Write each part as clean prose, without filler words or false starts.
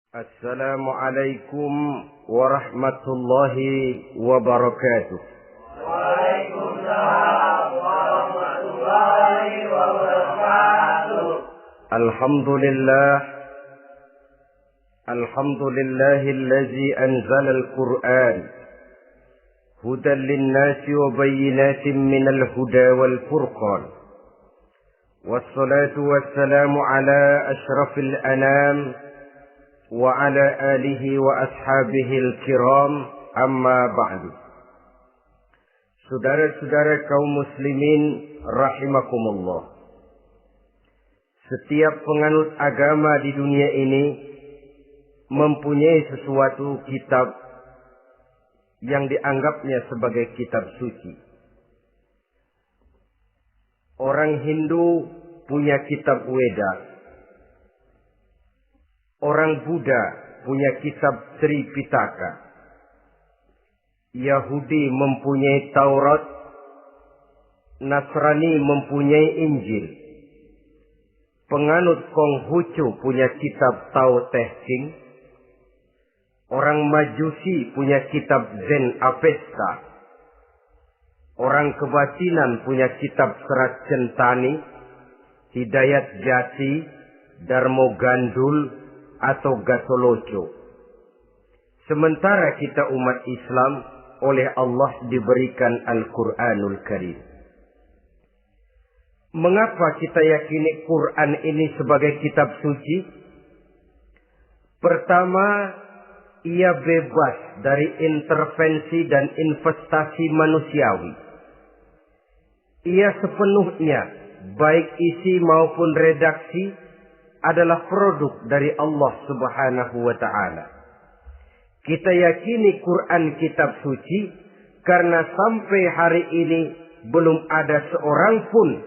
Assalamualaikum warahmatullahi wabarakatuh. Waalaikumsalam warahmatullahi wabarakatuh. Alhamdulillahillazi anzala al-Qur'an hudan lin-nasi wa bayyinatin minal huda wal furqan. Wassalatu wassalamu ala asyrafil anam wa ala alihi wa ashabihil kiram, amma ba'du. Saudara-saudara kaum muslimin rahimakumullah. Setiap penganut agama di dunia ini mempunyai sesuatu kitab yang dianggapnya sebagai kitab suci. Orang Hindu punya kitab Weda. Orang Buddha punya kitab Tripitaka. Yahudi mempunyai Taurat. Nasrani mempunyai Injil. Penganut Konghucu punya kitab Tao Te Ching. Orang Majusi punya kitab Zen Avesta. Orang kebatinan punya kitab Serat Centani, Hidayat Jati, Darmo Gandul, atau Gatoloco. Sementara kita umat Islam oleh Allah diberikan Al-Quranul Karim. Mengapa kita yakini Quran ini sebagai kitab suci? Pertama, ia bebas dari intervensi dan investasi manusiawi. Ia sepenuhnya, baik isi maupun redaksi, adalah produk dari Allah Subhanahu wa ta'ala. Kita yakini Quran kitab suci karena sampai hari ini belum ada seorang pun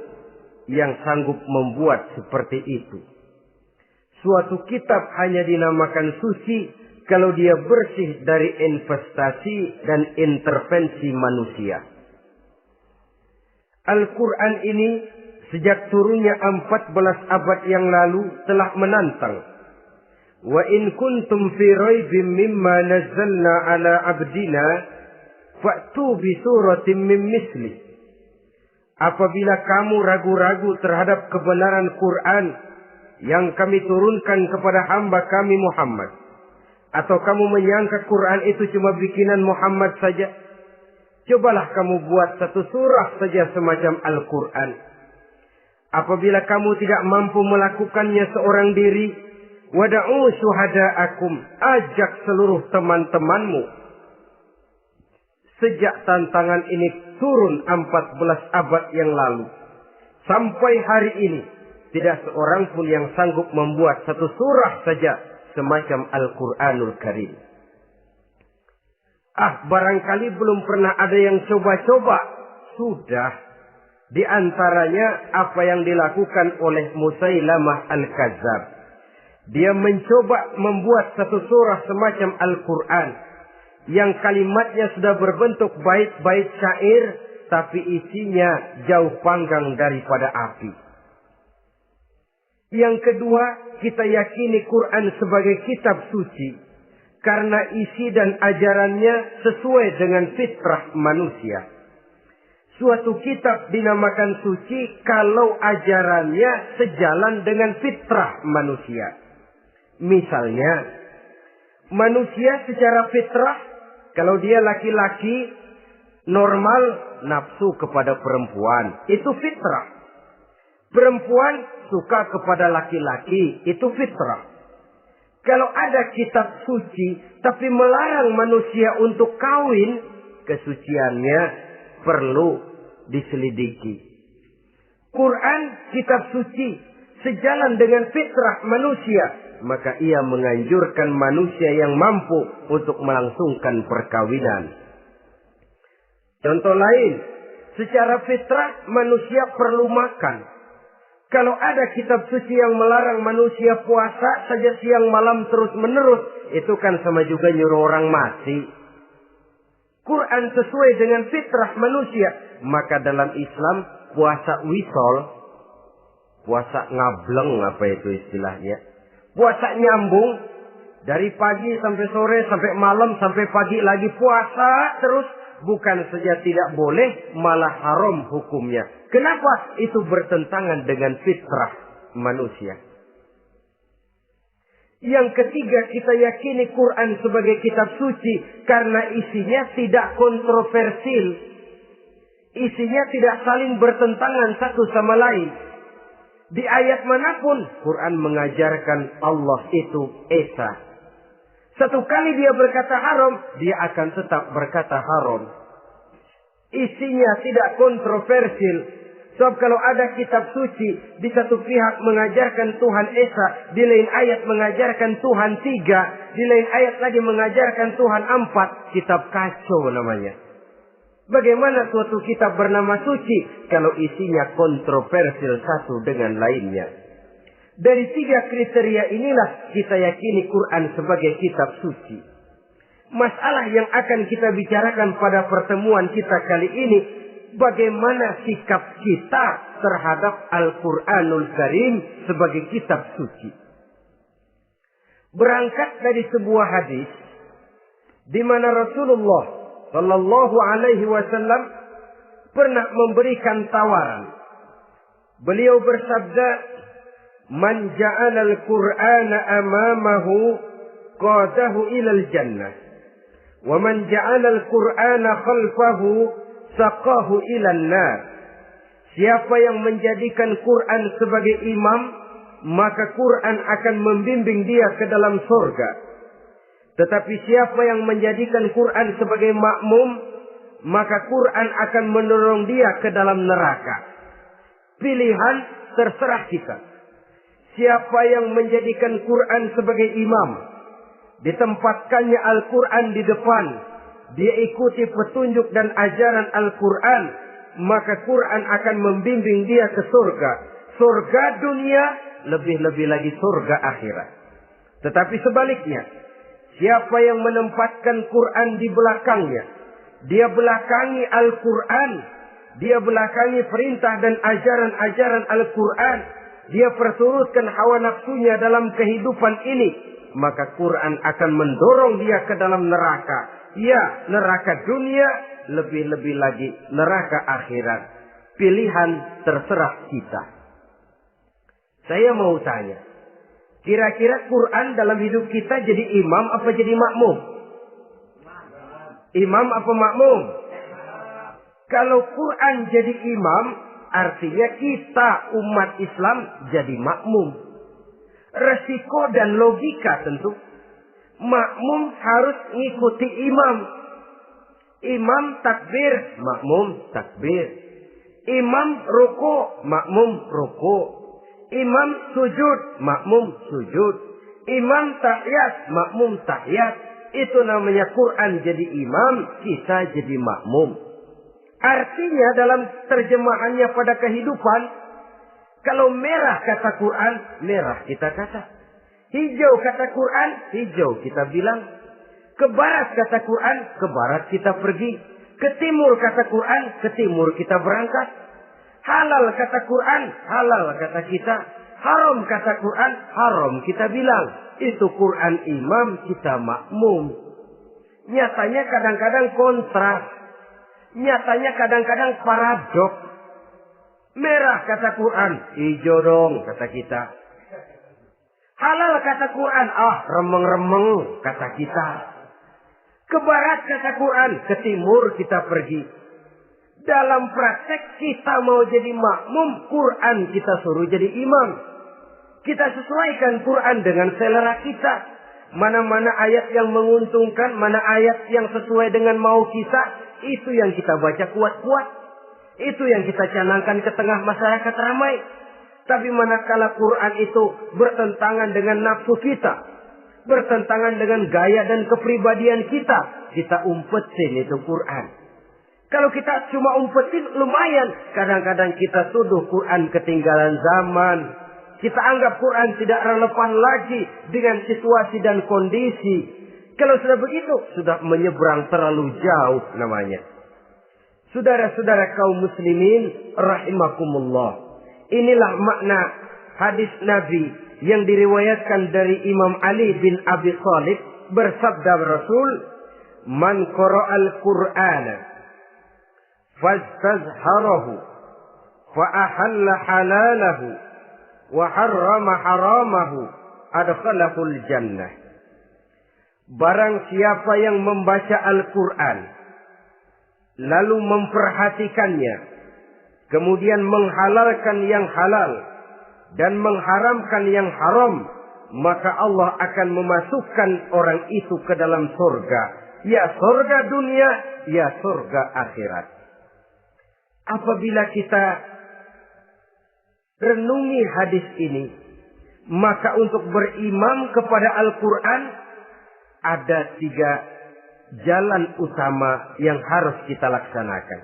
yang sanggup membuat seperti itu. Suatu kitab hanya dinamakan suci kalau dia bersih dari investasi dan intervensi manusia. Al-Quran ini sejak turunnya 14 abad yang lalu telah menantang. Wa in kuntum fi raibim mimma nazzalna ala abdina fa'tu bi suratin min misli. Apabila kamu ragu-ragu terhadap kebenaran Quran yang kami turunkan kepada hamba kami Muhammad, atau kamu menyangka Quran itu cuma bikinan Muhammad saja, cobalah kamu buat satu surah saja semacam Al-Quran. Apabila kamu tidak mampu melakukannya seorang diri, wada'u syuhada'akum, ajak seluruh teman-temanmu. Sejak tantangan ini turun 14 abad yang lalu, sampai hari ini, tidak seorang pun yang sanggup membuat satu surah saja semacam Al-Quranul Karim. Barangkali belum pernah ada yang coba-coba. Sudah. Di antaranya apa yang dilakukan oleh Musailamah Al-Kadzab. Dia mencoba membuat satu surah semacam Al-Quran yang kalimatnya sudah berbentuk bait-bait syair, tapi isinya jauh panggang daripada api. Yang kedua, kita yakini Quran sebagai kitab suci karena isi dan ajarannya sesuai dengan fitrah manusia. Suatu kitab dinamakan suci kalau ajarannya sejalan dengan fitrah manusia. Misalnya, manusia secara fitrah, kalau dia laki-laki, normal nafsu kepada perempuan. Itu fitrah. Perempuan suka kepada laki-laki. Itu fitrah. Kalau ada kitab suci, tapi melarang manusia untuk kawin, kesuciannya perlu diselidiki. Quran kitab suci sejalan dengan fitrah manusia, maka ia menganjurkan manusia yang mampu untuk melangsungkan perkawinan. Contoh lain, secara fitrah manusia perlu makan. Kalau ada kitab suci yang melarang manusia puasa saja siang malam terus menerus, itu kan sama juga nyuruh orang mati. Quran sesuai dengan fitrah manusia. Maka dalam Islam puasa wisol, puasa ngableng, apa itu istilahnya, puasa nyambung, Dari pagi sampai sore, sampai malam, sampai pagi lagi puasa terus. Bukan saja tidak boleh, malah haram hukumnya. Kenapa? Itu bertentangan dengan fitrah manusia. Yang ketiga, kita yakini Quran sebagai kitab suci karena isinya tidak kontroversil. Isinya tidak saling bertentangan satu sama lain. Di ayat manapun, Quran mengajarkan Allah itu Esa. Satu kali dia berkata haram, dia akan tetap berkata haram. Isinya tidak kontroversil. Sebab kalau ada kitab suci, di satu pihak mengajarkan Tuhan Esa, di lain ayat mengajarkan Tuhan 3, di lain ayat lagi mengajarkan Tuhan 4, kitab kacau namanya. Bagaimana suatu kitab bernama suci kalau isinya kontroversil satu dengan lainnya? Dari 3 kriteria inilah kita yakini Quran sebagai kitab suci. Masalah yang akan kita bicarakan pada pertemuan kita kali ini, bagaimana sikap kita terhadap Al-Quranul Karim sebagai kitab suci. Berangkat dari sebuah hadis di mana Rasulullah Sallallahu Alaihi Wasallam pernah memberikan tawaran. Beliau bersabda, "Man ja'ala al-Qur'ana amamahu qadahu ilal jannah, wa man ja'ala al-Qur'ana khalfahu saqahu ilan nar." Siapa yang menjadikan Quran sebagai imam, maka Quran akan membimbing dia ke dalam surga. Tetapi siapa yang menjadikan Quran sebagai makmum, maka Quran akan mendorong dia ke dalam neraka. Pilihan terserah kita. Siapa yang menjadikan Quran sebagai imam, ditempatkannya Al-Quran di depan, dia ikuti petunjuk dan ajaran Al-Quran, maka Quran akan membimbing dia ke surga. Surga dunia, lebih-lebih lagi surga akhirat. Tetapi sebaliknya, siapa yang menempatkan Quran di belakangnya, dia belakangi Al-Quran, dia belakangi perintah dan ajaran-ajaran Al-Quran, dia perturutkan hawa nafsunya dalam kehidupan ini, maka Quran akan mendorong dia ke dalam neraka. Ya, neraka dunia, lebih-lebih lagi neraka akhirat. Pilihan terserah kita. Saya mau tanya, kira-kira Quran dalam hidup kita jadi imam apa jadi makmum? Imam apa makmum? Kalau Quran jadi imam, artinya kita umat Islam jadi makmum. Resiko dan logika tentu. Makmum harus ngikuti imam. Imam takbir, makmum takbir. Imam ruku, makmum ruku. Imam sujud, makmum sujud. Imam tahiyat, makmum tahiyat. Itu namanya Quran jadi imam, kita jadi makmum. Artinya dalam terjemahannya pada kehidupan, kalau merah kata Quran, merah kita kata. Hijau kata Quran, hijau kita bilang. Ke barat kata Quran, ke barat kita pergi. Ke timur kata Quran, ke timur kita berangkat. Halal kata Quran, halal kata kita. Haram kata Quran, haram kita bilang. Itu Quran imam, kita makmum. Nyatanya kadang-kadang kontras. Nyatanya kadang-kadang paradok. Merah kata Quran, hijau dong kata kita. Halal kata Quran, remeng-remeng kata kita. Ke barat kata Quran, ke timur kita pergi. Dalam praktek kita mau jadi makmum, Quran kita suruh jadi imam. Kita sesuaikan Quran dengan selera kita. Mana-mana ayat yang menguntungkan, mana ayat yang sesuai dengan mau kita, itu yang kita baca kuat-kuat. Itu yang kita canangkan ke tengah masyarakat ramai. Tapi manakala Quran itu bertentangan dengan nafsu kita, bertentangan dengan gaya dan kepribadian kita, kita umpetin itu Quran. Kalau kita cuma umpetin lumayan, kadang-kadang kita tuduh Quran ketinggalan zaman. Kita anggap Quran tidak relevan lagi dengan situasi dan kondisi. Kalau sudah begitu, sudah menyeberang terlalu jauh namanya. Saudara-saudara kaum muslimin rahimakumullah. Inilah makna hadis Nabi yang diriwayatkan dari Imam Ali bin Abi Thalib, bersabda Rasul, "Man qara'al Qur'ana fastazharahu fa ahalla halalahu wa harrama haramahu adkhalahul jannah." Barang siapa yang membaca Al-Quran lalu memperhatikannya, kemudian menghalalkan yang halal dan mengharamkan yang haram, maka Allah akan memasukkan orang itu ke dalam surga. Ya surga dunia, ya surga akhirat. Apabila kita renungi hadis ini, maka untuk berimam kepada Al-Quran ada 3 jalan utama yang harus kita laksanakan.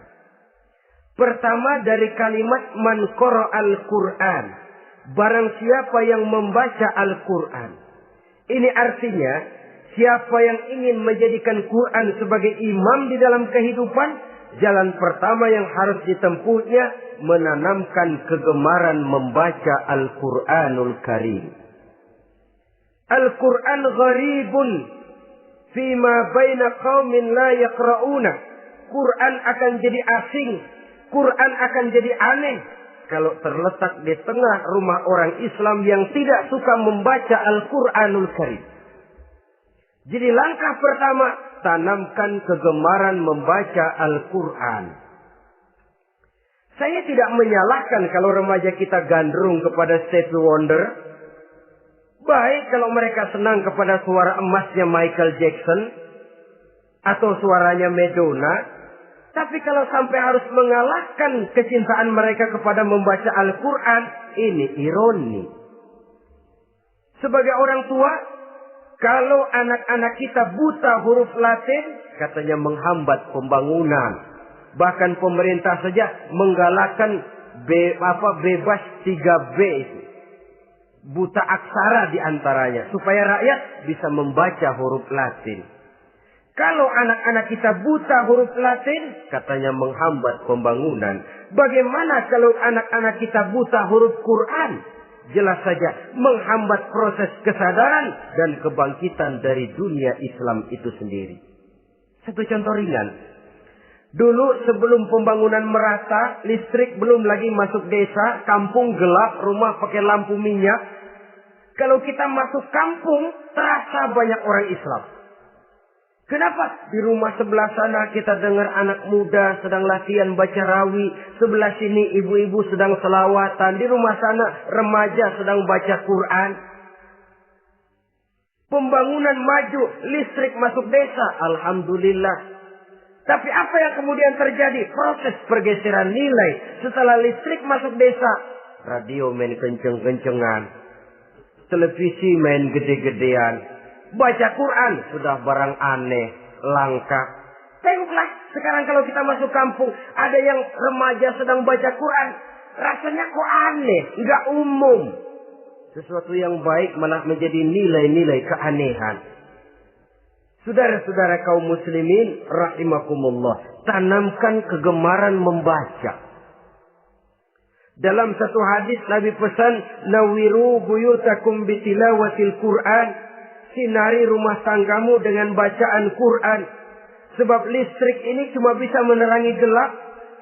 Pertama, dari kalimat man qara'al Qur'an, barang siapa yang membaca Al-Quran. Ini artinya, siapa yang ingin menjadikan Quran sebagai imam di dalam kehidupan, jalan pertama yang harus ditempuhnya, menanamkan kegemaran membaca Al-Quranul Karim. Al-Quran gharibun fima baina qaumin la yaqra'una. Quran akan jadi asing, Quran akan jadi aneh kalau terletak di tengah rumah orang Islam yang tidak suka membaca Al-Quranul Karim. Jadi langkah pertama, tanamkan kegemaran membaca Al-Quran. Saya tidak menyalahkan kalau remaja kita gandrung kepada Stevie Wonder. Baik kalau mereka senang kepada suara emasnya Michael Jackson atau suaranya Madonna. Tapi kalau sampai harus mengalahkan kecintaan mereka kepada membaca Al-Quran, ini ironi. Sebagai orang tua, kalau anak-anak kita buta huruf Latin, katanya menghambat pembangunan. Bahkan pemerintah saja menggalakkan bebas 3B itu. Buta aksara diantaranya, supaya rakyat bisa membaca huruf Latin. Kalau anak-anak kita buta huruf Latin, katanya menghambat pembangunan. Bagaimana kalau anak-anak kita buta huruf Quran? Jelas saja menghambat proses kesadaran dan kebangkitan dari dunia Islam itu sendiri. Satu contoh ringan. Dulu sebelum pembangunan merata, listrik belum lagi masuk desa, kampung gelap, rumah pakai lampu minyak. Kalau kita masuk kampung, terasa banyak orang Islam. Kenapa? Di rumah sebelah sana kita dengar anak muda sedang latihan baca rawi. Sebelah sini ibu-ibu sedang selawatan. Di rumah sana remaja sedang baca Quran. Pembangunan maju, listrik masuk desa. Alhamdulillah. Tapi apa yang kemudian terjadi? Proses pergeseran nilai. Setelah listrik masuk desa, radio main kenceng-kencengan. Televisi main gede-gedean. Baca Quran sudah barang aneh, langka. Tengoklah sekarang kalau kita masuk kampung, ada yang remaja sedang baca Quran. Rasanya kok aneh, nggak umum. Sesuatu yang baik malah menjadi nilai-nilai keanehan. Saudara-saudara kaum muslimin rahimakumullah, tanamkan kegemaran membaca. Dalam satu hadis Nabi pesan, nawiru buyutakum bitilawatil Quran. Sinari rumah tanggamu dengan bacaan Quran. Sebab listrik ini cuma bisa menerangi gelap,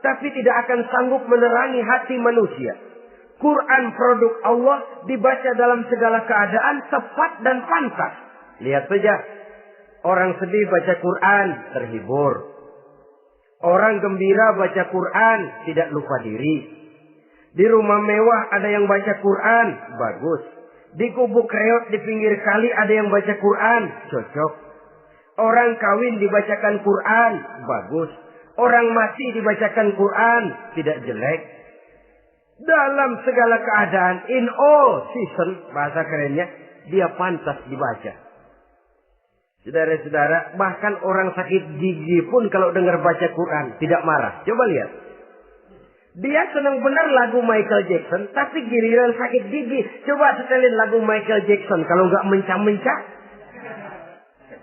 tapi tidak akan sanggup menerangi hati manusia. Quran produk Allah dibaca dalam segala keadaan, tepat dan pantas. Lihat saja, orang sedih baca Quran, terhibur. Orang gembira baca Quran, tidak lupa diri. Di rumah mewah ada yang baca Quran, bagus. Di gubuk reot di pinggir kali ada yang baca Quran, cocok. Orang kawin dibacakan Quran, bagus. Orang mati dibacakan Quran, tidak jelek. Dalam segala keadaan, in all season, bahasa kerennya, dia pantas dibaca. Saudara-saudara, bahkan orang sakit gigi pun kalau dengar baca Quran, tidak marah. Coba lihat. Dia senang benar lagu Michael Jackson, tapi giliran sakit gigi. Coba setelin lagu Michael Jackson, kalau nggak mencah-mencah.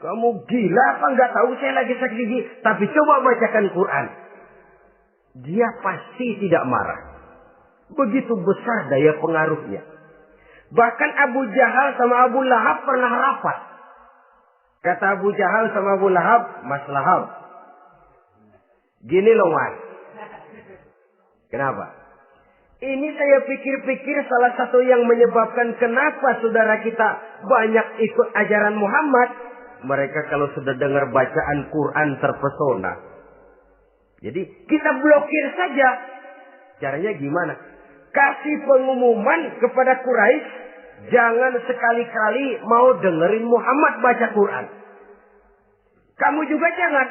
Kamu gila apa nggak tahu saya lagi sakit gigi? Tapi coba bacakan Quran. Dia pasti tidak marah. Begitu besar daya pengaruhnya. Bahkan Abu Jahal sama Abu Lahab pernah rapat. Kata Abu Jahal sama Abu Lahab, Mas Lahab, gini loh Mas. Kenapa? Ini saya pikir-pikir salah satu yang menyebabkan kenapa saudara kita banyak ikut ajaran Muhammad. Mereka kalau sudah dengar bacaan Quran terpesona. Jadi kita blokir saja. Caranya gimana? Kasih pengumuman kepada Quraisy, jangan sekali-kali mau dengerin Muhammad baca Quran. Kamu juga jangan.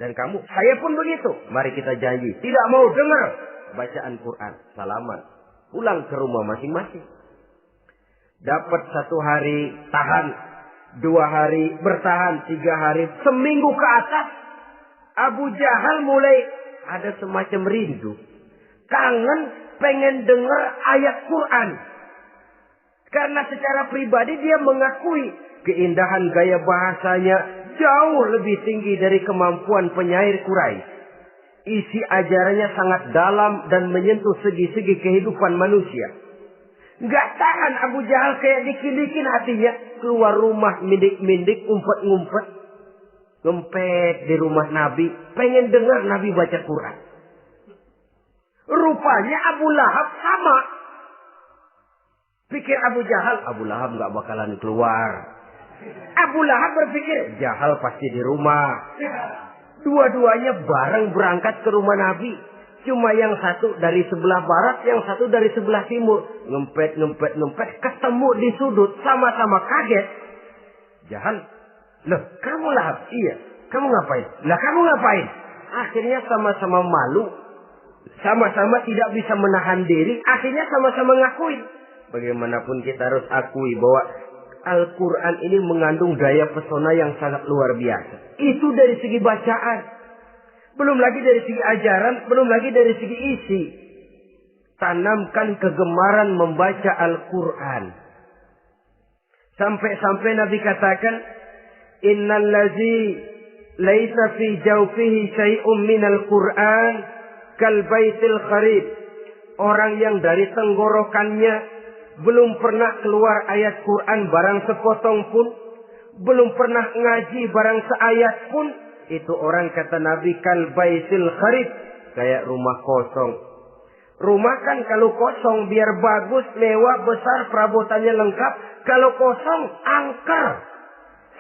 Dan kamu, saya pun begitu. Mari kita janji, tidak mau dengar bacaan Quran. Salaman. Pulang ke rumah masing-masing. Dapat 1 hari tahan, 2 hari bertahan, 3 hari, seminggu ke atas. Abu Jahal mulai ada semacam rindu. Kangen pengen dengar ayat Quran. Karena secara pribadi dia mengakui keindahan gaya bahasanya jauh lebih tinggi dari kemampuan penyair Quraisy. Isi ajarannya sangat dalam dan menyentuh segi-segi kehidupan manusia. Gak tahan Abu Jahal kayak dikilikin hatinya. Keluar rumah mindik-mindik, umpet-ngumpet. Ngempet di rumah Nabi. Pengen dengar Nabi baca Quran. Rupanya Abu Lahab sama. Pikir Abu Jahal, Abu Lahab gak bakalan keluar. Abu Lahab berpikir, Jahal pasti di rumah. Dua-duanya bareng berangkat ke rumah Nabi. Cuma yang satu dari sebelah barat, yang satu dari sebelah timur. Ngempet, ketemu di sudut, sama-sama kaget. Jahal, loh kamu Lahab? Iya, kamu ngapain? Lah kamu ngapain? Akhirnya sama-sama malu. Sama-sama tidak bisa menahan diri. Akhirnya sama-sama ngakuin. Bagaimanapun kita harus akui bahwa Al-Quran ini mengandung daya pesona yang sangat luar biasa. Itu dari segi bacaan. Belum lagi dari segi ajaran. Belum lagi dari segi isi. Tanamkan kegemaran membaca Al-Quran. Sampai-sampai Nabi katakan, Innal ladzi laisa fi jawfihi syai'um minal Quran kal baitil kharib. Orang yang dari tenggorokannya belum pernah keluar ayat Quran barang sepotong pun. Belum pernah ngaji barang seayat pun. Itu orang kata Nabi kal baitil kharib. Kayak rumah kosong. Rumah kan kalau kosong biar bagus, mewah, besar, perabotannya lengkap. Kalau kosong, angker.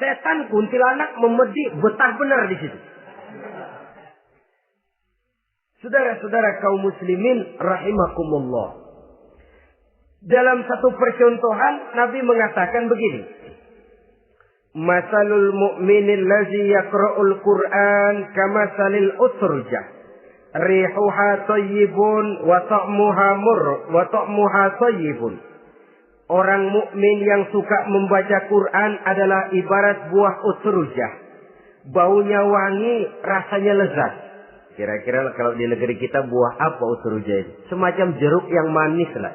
Setan kuntilanak memedi betah benar di situ. Saudara-saudara kaum muslimin rahimakumullah. Dalam satu percontohan Nabi mengatakan begini. Masalul mu'minil ladzi yaqra'ul Qur'an kamasalil utrujah. Rihuha thayyibun wa ta'muha thayyibun. Orang mukmin yang suka membaca Quran adalah ibarat buah utrujah. Baunya wangi, rasanya lezat. Kira-kira kalau di negeri kita buah apa utrujah itu? Semacam jeruk yang manis lah.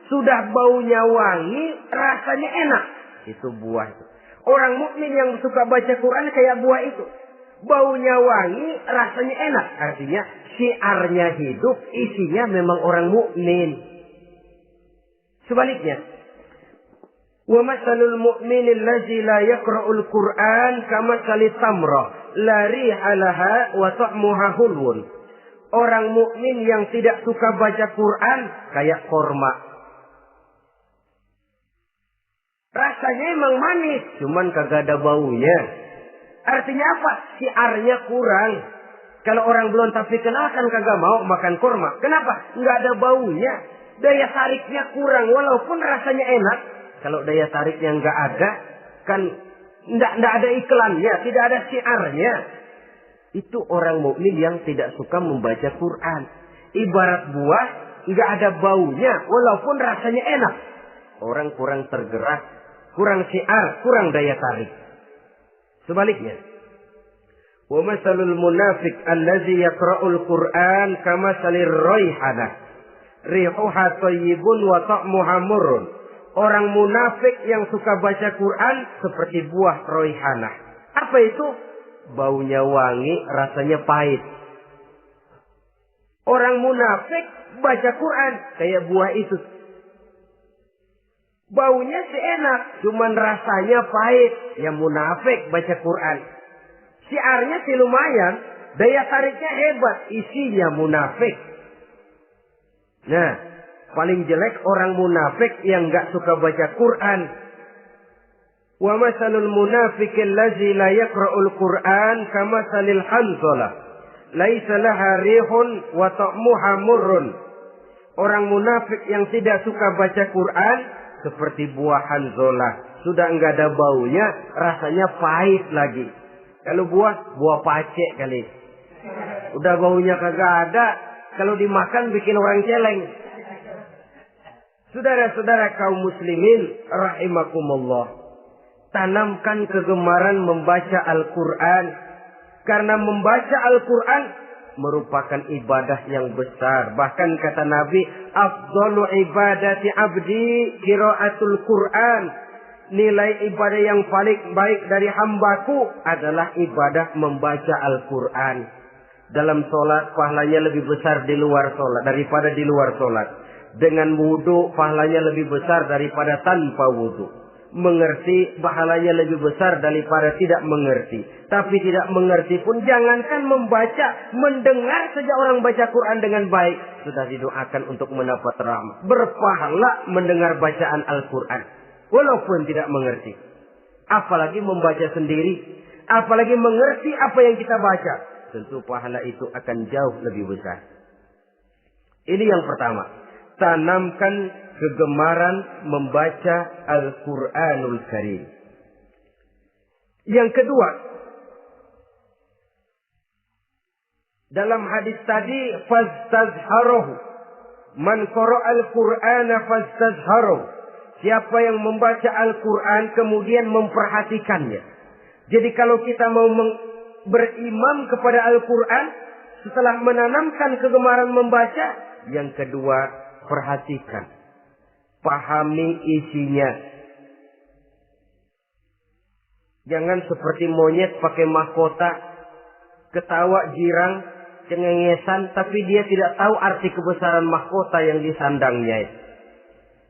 Sudah baunya wangi, rasanya enak. Itu buah itu. Orang mukmin yang suka baca Quran kayak buah itu. Baunya wangi, rasanya enak. Artinya syiarnya hidup, isinya memang orang mukmin. Sebaliknya, wa masalul mu'minil ladzi la yaqra'ul Qur'an kamasalit tamrah la riha laha wa ta'muha hulwun. Orang mukmin yang tidak suka baca Quran kayak korma. Rasanya emang manis, cuman kagak ada baunya. Artinya apa? Syiarnya kurang. Kalau orang belum tapi kenal kan kagak mau makan kurma. Kenapa? Nggak ada baunya. Daya tariknya kurang, walaupun rasanya enak. Kalau daya tariknya nggak ada, kan nggak ada iklannya, tidak ada syiarnya. Itu orang mukmin yang tidak suka membaca Quran. Ibarat buah, nggak ada baunya, walaupun rasanya enak. Orang kurang tergerak, kurang syiar, kurang daya tarik. Sebaliknya, wa masalul munafiq allazi yaqra'ul Qur'an kamasalir raihanah. Rihuha thayyibun wa ta'muha murrun. Orang munafik yang suka baca Quran seperti buah raihanah. Apa itu? Baunya wangi, rasanya pahit. Orang munafik baca Quran kayak buah itu. Baunya sih enak, cuman rasanya pahit. Ya munafik baca Quran. Syiarnya sih lumayan, daya tariknya hebat, isinya munafik. Nah, paling jelek orang munafik yang nggak suka baca Quran. Wa masalul munafiqil ladzi la yaqra'ul Qur'an kamasalil hanzalah. Laisa laha rihun wa ta'muha murrun. Orang munafik yang tidak suka baca Quran seperti buah hanzalah. Sudah enggak ada baunya, rasanya pahit lagi. Kalau buah pacek kali. Udah baunya kagak ada, kalau dimakan bikin orang celeng. Saudara-saudara kaum muslimin rahimakumullah, tanamkan kegemaran membaca Al-Quran. Karena membaca Al-Quran merupakan ibadah yang besar. Bahkan kata Nabi, afdalu ibadati abdi qiraatul Quran. Nilai ibadah yang paling baik dari hambaku adalah ibadah membaca Al-Quran. Dalam sholat pahalanya lebih besar di luar sholat daripada di luar sholat. Dengan wudu pahalanya lebih besar daripada tanpa wudu. Mengerti pahalanya lebih besar daripada tidak mengerti. Tapi tidak mengerti pun jangankan membaca, mendengar saja orang baca Quran dengan baik sudah didoakan untuk mendapat rahmat. Berpahala mendengar bacaan Al-Quran walaupun tidak mengerti. Apalagi membaca sendiri, apalagi mengerti apa yang kita baca. Tentu pahala itu akan jauh lebih besar. Ini yang pertama. Tanamkan kegemaran membaca Al-Quranul Karim. Yang kedua, dalam hadis tadi, fastazharuhu. Man qara'al Qur'ana fastazharuhu. Siapa yang membaca Al-Quran kemudian memperhatikannya. Jadi kalau kita mau berimam kepada Al-Quran, setelah menanamkan kegemaran membaca, yang kedua, perhatikan. Pahami isinya. Jangan seperti monyet pakai mahkota, ketawa girang, cengengesan, tapi dia tidak tahu arti kebesaran mahkota yang disandangnya.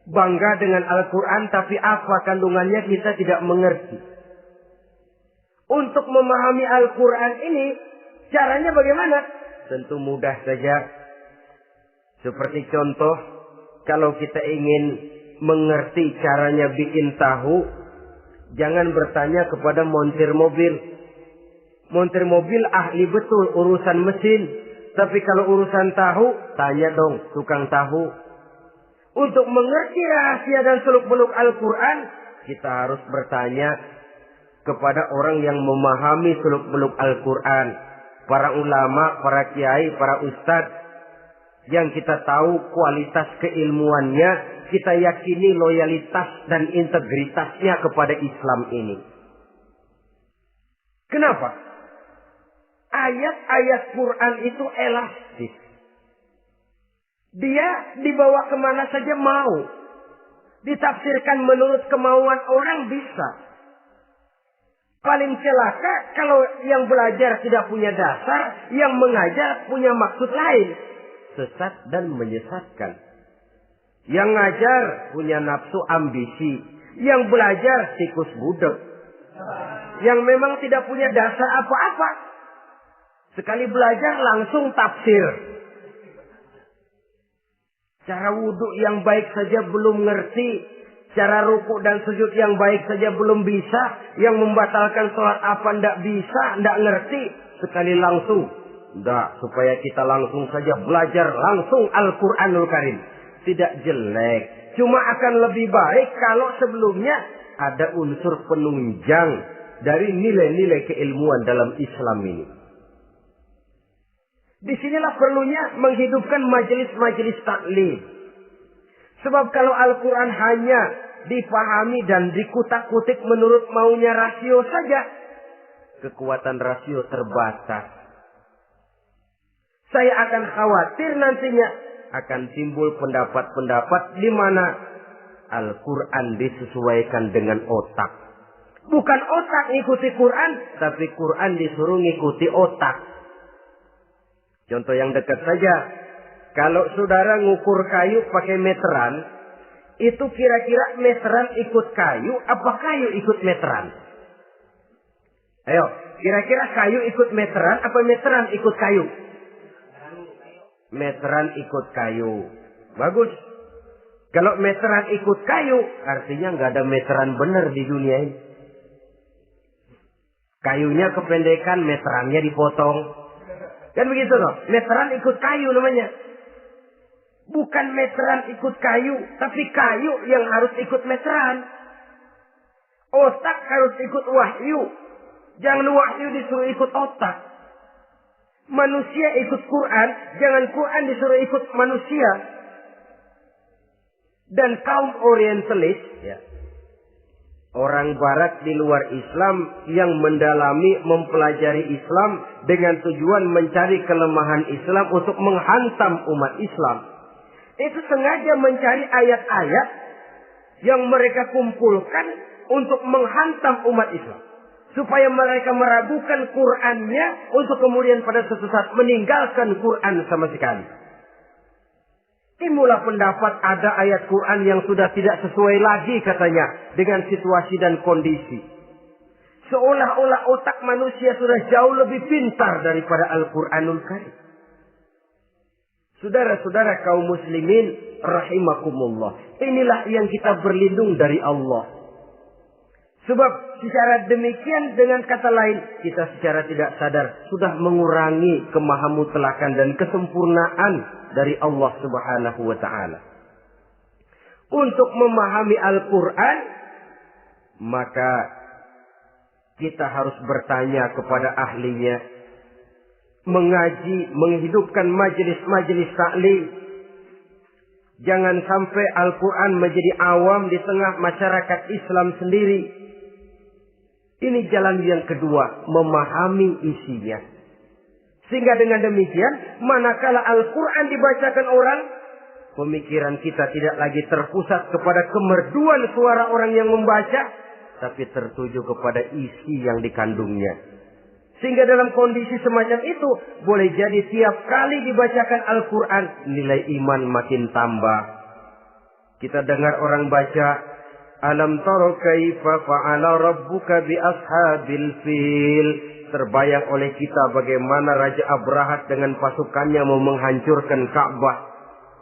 Bangga dengan Al-Quran, tapi apa kandungannya kita tidak mengerti. Untuk memahami Al-Quran ini, caranya bagaimana? Tentu mudah saja. Seperti contoh, kalau kita ingin mengerti caranya bikin tahu, jangan bertanya kepada montir mobil. Montir mobil ahli betul urusan mesin. Tapi kalau urusan tahu, tanya dong tukang tahu. Untuk mengerti rahasia dan seluk-beluk Al-Quran, kita harus bertanya kepada orang yang memahami seluk-beluk Al-Quran. Para ulama, para kiai, para ustadz. Yang kita tahu kualitas keilmuannya, kita yakini loyalitas dan integritasnya kepada Islam ini. Kenapa? Ayat-ayat Quran itu elastis. Dia dibawa kemana saja mau. Ditafsirkan menurut kemauan orang bisa. Paling celaka kalau yang belajar tidak punya dasar, yang mengajar punya maksud lain. Sesat dan menyesatkan. Yang ngajar punya nafsu ambisi. Yang belajar tikus budek. Yang memang tidak punya dasar apa-apa. Sekali belajar langsung tafsir. Cara wudhu yang baik saja belum ngerti. Cara rukuk dan sujud yang baik saja belum bisa. Yang membatalkan sholat apa ndak bisa, ndak ngerti. Sekali langsung. Ndak, supaya kita langsung saja belajar langsung Al-Quranul Karim. Tidak jelek. Cuma akan lebih baik kalau sebelumnya ada unsur penunjang dari nilai-nilai keilmuan dalam Islam ini. Disinilah perlunya menghidupkan majelis-majelis taklim. Sebab kalau Al-Quran hanya dipahami dan dikutak-kutik menurut maunya rasio saja, kekuatan rasio terbatas. Saya akan khawatir nantinya akan timbul pendapat-pendapat di mana Al-Quran disesuaikan dengan otak. Bukan otak ngikuti Quran, tapi Quran disuruh ngikuti otak. Contoh yang dekat saja. Kalau saudara ngukur kayu pakai meteran, itu kira-kira meteran ikut kayu, apa kayu ikut meteran? Ayo, kira-kira kayu ikut meteran, apa meteran ikut kayu? Meteran ikut kayu. Bagus. Kalau meteran ikut kayu, artinya nggak ada meteran benar di dunia ini. Kayunya kependekan, meterannya dipotong. Kan begitu loh. Meteran ikut kayu namanya. Bukan meteran ikut kayu, tapi kayu yang harus ikut meteran. Otak harus ikut wahyu. Jangan wahyu disuruh ikut otak. Manusia ikut Quran, jangan Quran disuruh ikut manusia. Dan kaum orientalis, ya, orang barat di luar Islam yang mendalami, mempelajari Islam dengan tujuan mencari kelemahan Islam untuk menghantam umat Islam. Itu sengaja mencari ayat-ayat yang mereka kumpulkan untuk menghantam umat Islam. Supaya mereka meragukan Qur'annya untuk kemudian pada suatu saat meninggalkan Qur'an sama sekali. Timbullah pendapat ada ayat Quran yang sudah tidak sesuai lagi katanya dengan situasi dan kondisi. Seolah-olah otak manusia sudah jauh lebih pintar daripada Al-Quranul Karim. Saudara-saudara kaum muslimin rahimakumullah. Inilah yang kita berlindung dari Allah. Sebab secara demikian dengan kata lain kita secara tidak sadar sudah mengurangi kemahamutlakan dan kesempurnaan dari Allah Subhanahu wa taala. Untuk memahami Al-Qur'an maka kita harus bertanya kepada ahlinya, mengaji, menghidupkan majelis-majelis taklim. Jangan sampai Al-Qur'an menjadi awam di tengah masyarakat Islam sendiri. Ini jalan yang kedua, memahami isinya. Sehingga dengan demikian, manakala Al-Quran dibacakan orang, pemikiran kita tidak lagi terpusat kepada kemerduan suara orang yang membaca, tapi tertuju kepada isi yang dikandungnya. Sehingga dalam kondisi semacam itu, boleh jadi tiap kali dibacakan Al-Quran, nilai iman makin tambah. Kita dengar orang baca, Alam taro kaifa fa'ala rabbuka bi ashabil fil. Terbayang oleh kita bagaimana Raja Abrahat dengan pasukannya mau menghancurkan Ka'bah.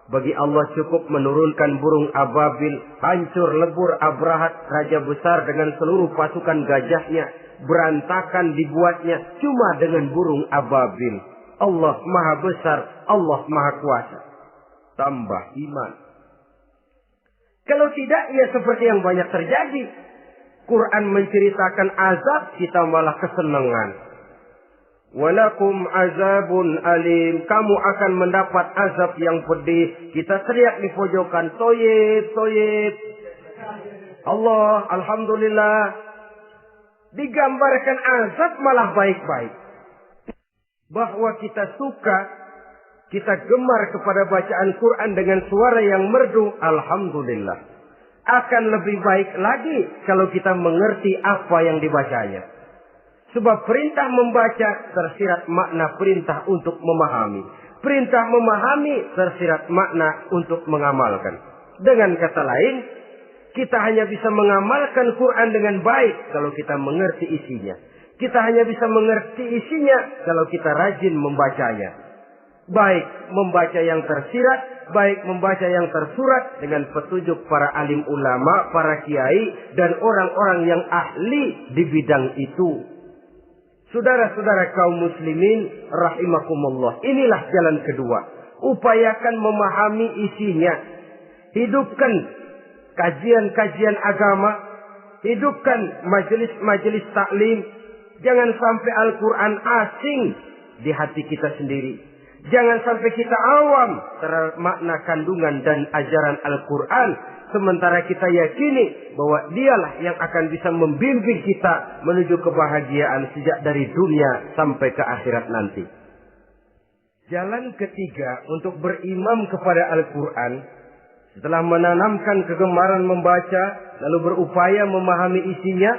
Bagi Allah cukup menurunkan burung ababil. Hancur lebur Abrahat, raja besar dengan seluruh pasukan gajahnya. Berantakan dibuatnya cuma dengan burung ababil. Allah maha besar, Allah maha kuasa. Tambah iman. Kalau tidak, ya seperti yang banyak terjadi. Quran menceritakan azab, kita malah kesenangan. Walakum azabun alim. Kamu akan mendapat azab yang pedih. Kita teriak di pojokan, toyib, toyib. Allah, alhamdulillah. Digambarkan azab malah baik-baik. Bahwa kita suka, kita gemar kepada bacaan Quran dengan suara yang merdu, alhamdulillah. Akan lebih baik lagi kalau kita mengerti apa yang dibacanya. Sebab perintah membaca tersirat makna perintah untuk memahami. Perintah memahami tersirat makna untuk mengamalkan. Dengan kata lain, kita hanya bisa mengamalkan Quran dengan baik kalau kita mengerti isinya. Kita hanya bisa mengerti isinya kalau kita rajin membacanya. Baik membaca yang tersirat, baik membaca yang tersurat dengan petunjuk para alim ulama, para kiai, dan orang-orang yang ahli di bidang itu. Saudara-saudara kaum muslimin rahimakumullah. Inilah jalan kedua. Upayakan memahami isinya. Hidupkan kajian-kajian agama. Hidupkan majelis-majelis taklim. Jangan sampai Al-Quran asing di hati kita sendiri. Jangan sampai kita awam terhadap makna kandungan dan ajaran Al-Quran. Sementara kita yakini bahwa dialah yang akan bisa membimbing kita menuju kebahagiaan sejak dari dunia sampai ke akhirat nanti. Jalan ketiga untuk berimam kepada Al-Quran. Setelah menanamkan kegemaran membaca, lalu berupaya memahami isinya.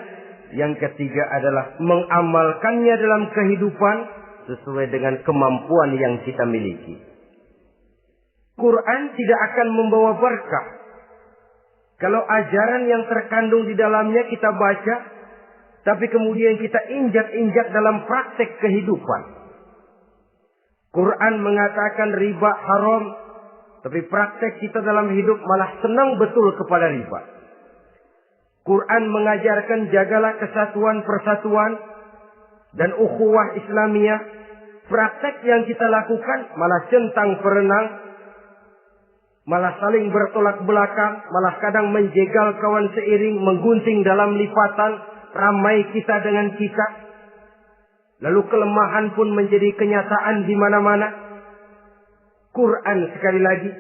Yang ketiga adalah mengamalkannya dalam kehidupan sesuai dengan kemampuan yang kita miliki. Quran tidak akan membawa berkah Kalau ajaran yang terkandung di dalamnya kita baca, tapi kemudian kita injak-injak dalam praktek kehidupan. Quran mengatakan riba haram, tapi praktek kita dalam hidup malah senang betul kepada riba. Quran mengajarkan jagalah kesatuan persatuan dan ukhuwah Islamiyah. Praktek yang kita lakukan malah centang perenang, malah saling bertolak belakang, malah kadang menjegal kawan seiring, menggunting dalam lipatan, ramai kita dengan kita. Lalu kelemahan pun menjadi kenyataan di mana-mana. Quran sekali lagi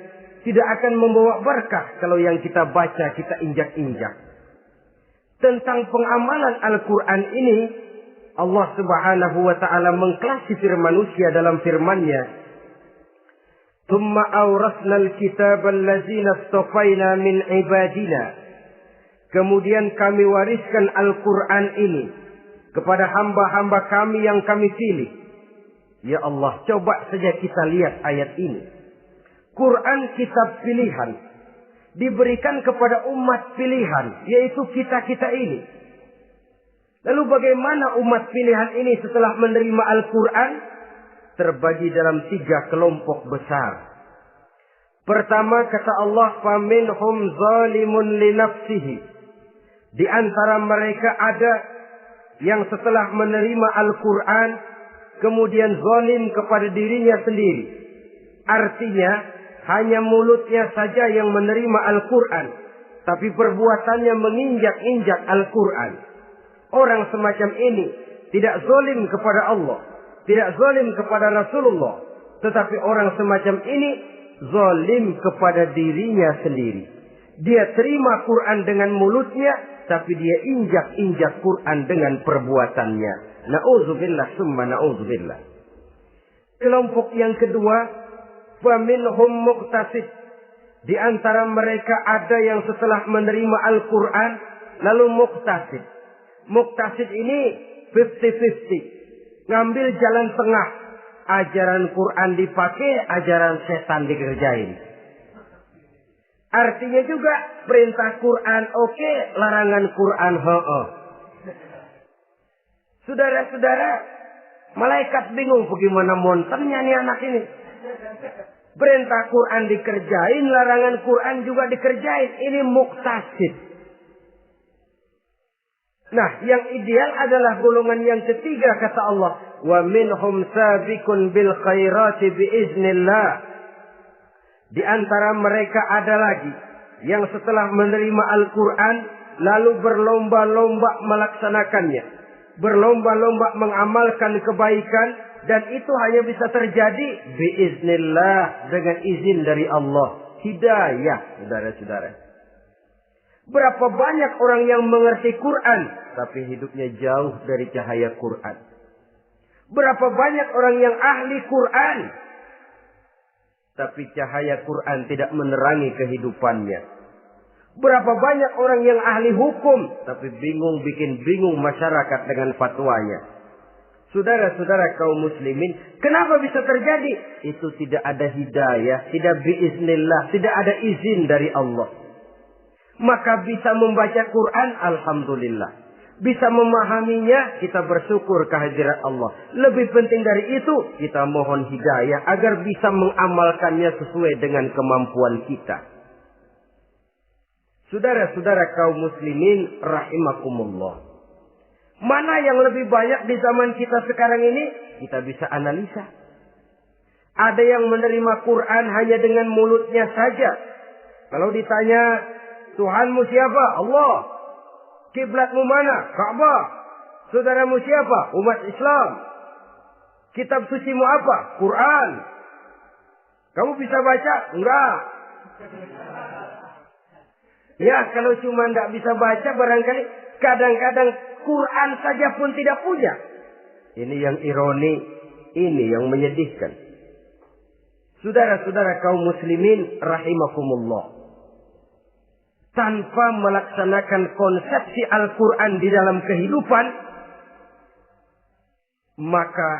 tidak akan membawa berkah kalau yang kita baca kita injak-injak. Tentang pengamalan Al-Quran ini, Allah Subhanahu wa ta'ala mengklasifikasi manusia dalam firman-Nya. Tsumma awrasna al-kitaba allazina istafaina min ibadina. Kemudian kami wariskan Al-Quran ini kepada hamba-hamba kami yang kami pilih. Ya Allah, coba saja kita lihat ayat ini. Quran kitab pilihan, diberikan kepada umat pilihan, yaitu kita-kita ini. Lalu bagaimana umat pilihan ini setelah menerima Al-Quran? Terbagi dalam 3 kelompok besar. Pertama kata Allah, faminhum zalimun li nafsihi. Di antara mereka ada yang setelah menerima Al-Quran kemudian zalim kepada dirinya sendiri. Artinya hanya mulutnya saja yang menerima Al-Quran, tapi perbuatannya menginjak-injak Al-Quran. Orang semacam ini tidak zalim kepada Allah, tidak zalim kepada Rasulullah, tetapi orang semacam ini zalim kepada dirinya sendiri. Dia terima Quran dengan mulutnya, tapi dia injak-injak Quran dengan perbuatannya. Na'udzubillah summa na'udzubillah. Kelompok yang kedua, faminhum muqtasid. Di antara mereka ada yang setelah menerima Al-Quran lalu muqtasid. Muqtasid ini 50-50. Ngambil jalan tengah. Ajaran Quran dipakai, ajaran setan dikerjain. Artinya juga perintah Quran oke, larangan Quran ho-oh. Saudara-saudara, malaikat bingung bagaimana monternya nih anak ini. Perintah Quran dikerjain, larangan Quran juga dikerjain. Ini muqtasid. Nah, yang ideal adalah golongan yang ketiga kata Allah. Wa minhum sabiqun bil khairati biiznillah. Di antara mereka ada lagi yang setelah menerima Al-Quran lalu berlomba-lomba melaksanakannya. Berlomba-lomba mengamalkan kebaikan, dan itu hanya bisa terjadi biiznillah, dengan izin dari Allah. Hidayah, saudara-saudara. Berapa banyak orang yang mengerti Quran tapi hidupnya jauh dari cahaya Quran. Berapa banyak orang yang ahli Quran tapi cahaya Quran tidak menerangi kehidupannya. Berapa banyak orang yang ahli hukum tapi bikin bingung masyarakat dengan fatwanya. Saudara-saudara kaum muslimin, kenapa bisa terjadi? Itu tidak ada hidayah, tidak biiznillah, tidak ada izin dari Allah. Maka bisa membaca Quran, alhamdulillah. Bisa memahaminya, kita bersyukur kehadirat Allah. Lebih penting dari itu, kita mohon hidayah agar bisa mengamalkannya sesuai dengan kemampuan kita. Saudara-saudara kaum muslimin rahimakumullah. Mana yang lebih banyak di zaman kita sekarang ini? Kita bisa analisa. Ada yang menerima Quran hanya dengan mulutnya saja. Kalau ditanya, Tuhanmu siapa? Allah. Kiblatmu mana? Ka'bah. Saudaramu siapa? Umat Islam. Kitab sucimu apa? Quran. Kamu bisa baca? Enggak. Ya, kalau cuma enggak bisa baca, barangkali kadang-kadang Quran saja pun tidak punya. Ini yang ironi, ini yang menyedihkan. Saudara-saudara kaum muslimin rahimakumullah. Tanpa melaksanakan konsepsi Al-Quran di dalam kehidupan, maka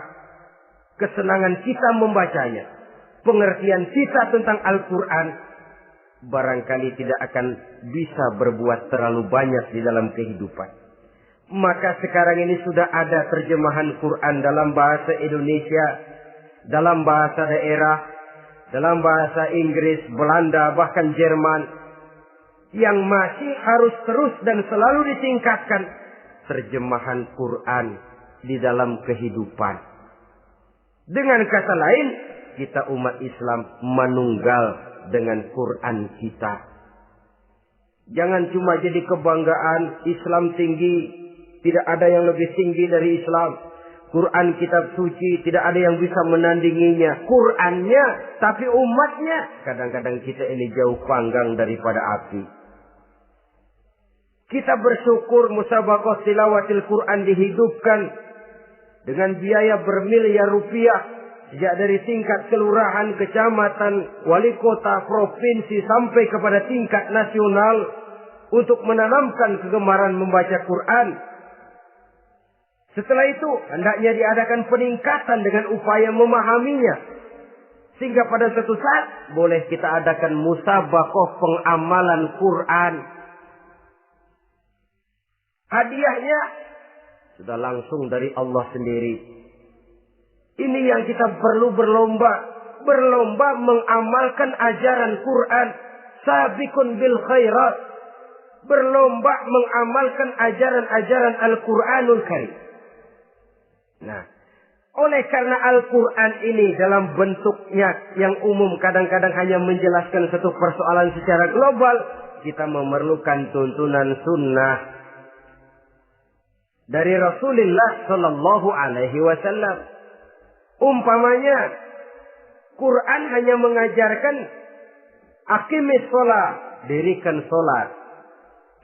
kesenangan kita membacanya, pengertian kita tentang Al-Quran barangkali tidak akan bisa berbuat terlalu banyak di dalam kehidupan. Maka sekarang ini sudah ada terjemahan Quran dalam bahasa Indonesia, dalam bahasa daerah, dalam bahasa Inggris, Belanda, bahkan Jerman, yang masih harus terus dan selalu ditingkatkan terjemahan Quran di dalam kehidupan. Dengan kata lain, kita umat Islam menunggal dengan Quran kita. Jangan cuma jadi kebanggaan Islam tinggi, tidak ada yang lebih tinggi dari Islam. Quran kitab suci, tidak ada yang bisa menandinginya. Qurannya, tapi umatnya. Kadang-kadang kita ini jauh panggang daripada api. Kita bersyukur musabaqah tilawatil Quran dihidupkan dengan biaya bermiliar rupiah. Sejak dari tingkat kelurahan, kecamatan, wali kota, provinsi, sampai kepada tingkat nasional. Untuk menanamkan kegemaran membaca Quran. Setelah itu, hendaknya diadakan peningkatan dengan upaya memahaminya. Sehingga pada suatu saat, boleh kita adakan musabaqah pengamalan Quran. Hadiahnya sudah langsung dari Allah sendiri. Ini yang kita perlu berlomba. Berlomba mengamalkan ajaran Quran. Sabiqun bil khairat. Berlomba mengamalkan ajaran-ajaran Al-Quranul Karim. Nah, oleh karena Al-Quran ini dalam bentuknya yang umum kadang-kadang hanya menjelaskan satu persoalan secara global, kita memerlukan tuntunan sunnah dari Rasulullah Sallallahu Alaihi Wasallam. Umpamanya, Quran hanya mengajarkan aqimis sholat, dirikan sholat.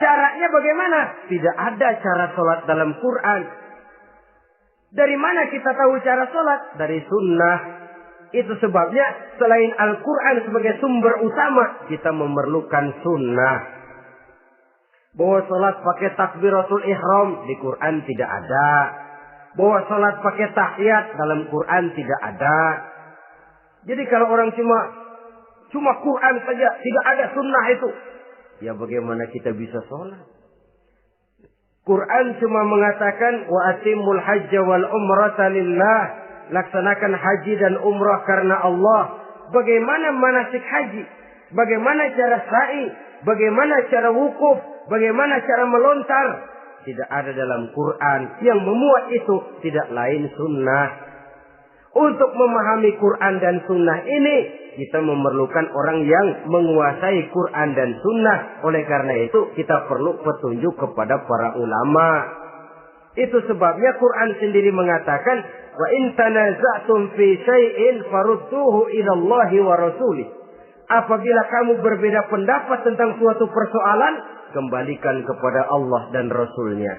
Caranya bagaimana? Tidak ada cara sholat dalam Quran. Dari mana kita tahu cara sholat? Dari sunnah. Itu sebabnya selain Al-Quran sebagai sumber utama, kita memerlukan sunnah. Bahwa sholat pakai takbiratul ihram di Quran tidak ada. Bahwa sholat pakai tahiyat dalam Quran tidak ada. Jadi kalau orang cuma Quran saja, tidak ada sunnah itu. Ya bagaimana kita bisa sholat? Quran cuma mengatakan wa atimul hajja wal umrata lillah, laksanakan haji dan umrah karena Allah. Bagaimana manasik haji? Bagaimana cara sa'i? Bagaimana cara wukuf? Bagaimana cara melontar? Tidak ada dalam Quran. Yang memuat itu tidak lain sunnah. Untuk memahami Quran dan sunnah ini, kita memerlukan orang yang menguasai Quran dan sunnah. Oleh karena itu, kita perlu petunjuk kepada para ulama. Itu sebabnya Quran sendiri mengatakan, wa in tanaza'tum fi syai'in farudduhu ila Allahi wa rasulih. Apabila kamu berbeda pendapat tentang suatu persoalan, kembalikan kepada Allah dan Rasulnya.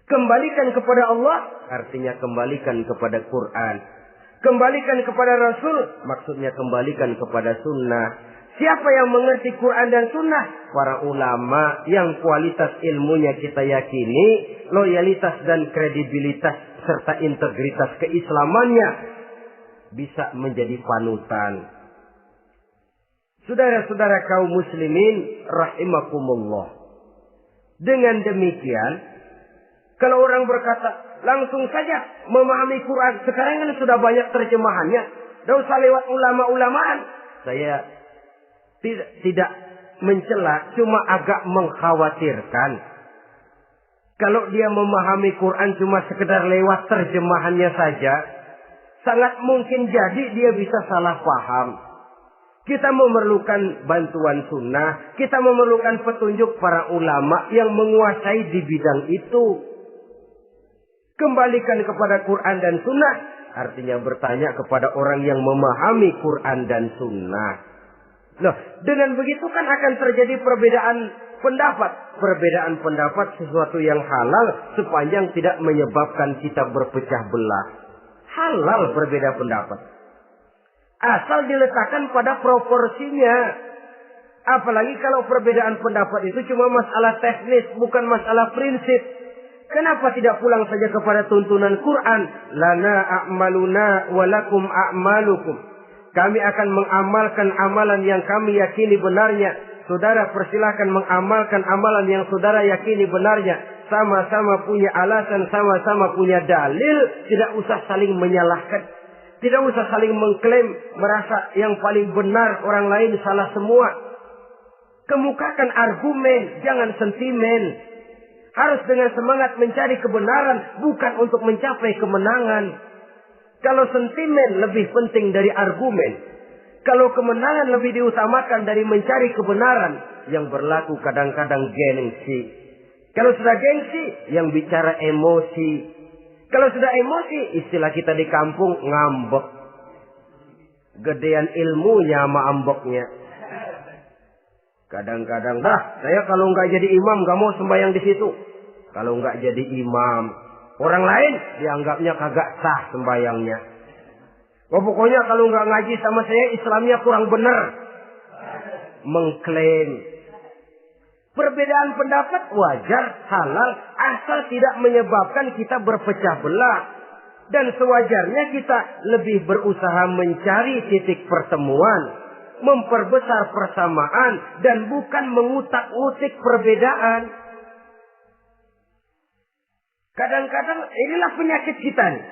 Kembalikan kepada Allah artinya kembalikan kepada Quran. Kembalikan kepada Rasul maksudnya kembalikan kepada sunnah. Siapa yang mengerti Quran dan sunnah? Para ulama yang kualitas ilmunya kita yakini, loyalitas dan kredibilitas serta integritas keislamannya bisa menjadi panutan. Saudara-saudara kaum muslimin rahimakumullah. Dengan demikian, kalau orang berkata, langsung saja memahami Quran. Sekarang kan sudah banyak terjemahannya. Tidak usah lewat ulama-ulamaan. Saya tidak mencela, cuma agak mengkhawatirkan. Kalau dia memahami Quran cuma sekedar lewat terjemahannya saja, sangat mungkin jadi dia bisa salah paham. Kita memerlukan bantuan sunnah. Kita memerlukan petunjuk para ulama yang menguasai di bidang itu. Kembalikan kepada Quran dan sunnah. Artinya bertanya kepada orang yang memahami Quran dan sunnah. Loh, dengan begitu kan akan terjadi perbedaan pendapat. Perbedaan pendapat sesuatu yang halal sepanjang tidak menyebabkan kita berpecah belah. Halal berbeda pendapat. Asal diletakkan pada proporsinya. Apalagi kalau perbedaan pendapat itu cuma masalah teknis, bukan masalah prinsip. Kenapa tidak pulang saja kepada tuntunan Quran? Lana a'maluna walakum a'malukum. Kami akan mengamalkan amalan yang kami yakini benarnya. Saudara persilahkan mengamalkan amalan yang saudara yakini benarnya. Sama-sama punya alasan, sama-sama punya dalil. Tidak usah saling menyalahkan. Tidak usah saling mengklaim, merasa yang paling benar, orang lain salah semua. Kemukakan argumen, jangan sentimen. Harus dengan semangat mencari kebenaran, bukan untuk mencapai kemenangan. Kalau sentimen lebih penting dari argumen, kalau kemenangan lebih diutamakan dari mencari kebenaran, yang berlaku kadang-kadang gengsi. Kalau sudah gengsi, yang bicara emosi. Kalau sudah emosi, istilah kita di kampung ngambek. Gedean ilmunya sama ambeknya. Kadang-kadang, saya kalau nggak jadi imam nggak mau sembahyang di situ. Kalau nggak jadi imam, orang lain dianggapnya kagak sah sembahyangnya. Pokoknya kalau nggak ngaji sama saya, Islamnya kurang benar. Mengklaim. Perbedaan pendapat wajar, halal, asal tidak menyebabkan kita berpecah belah. Dan sewajarnya kita lebih berusaha mencari titik pertemuan, memperbesar persamaan, dan bukan mengutak-utik perbedaan. Kadang-kadang inilah penyakit kita nih.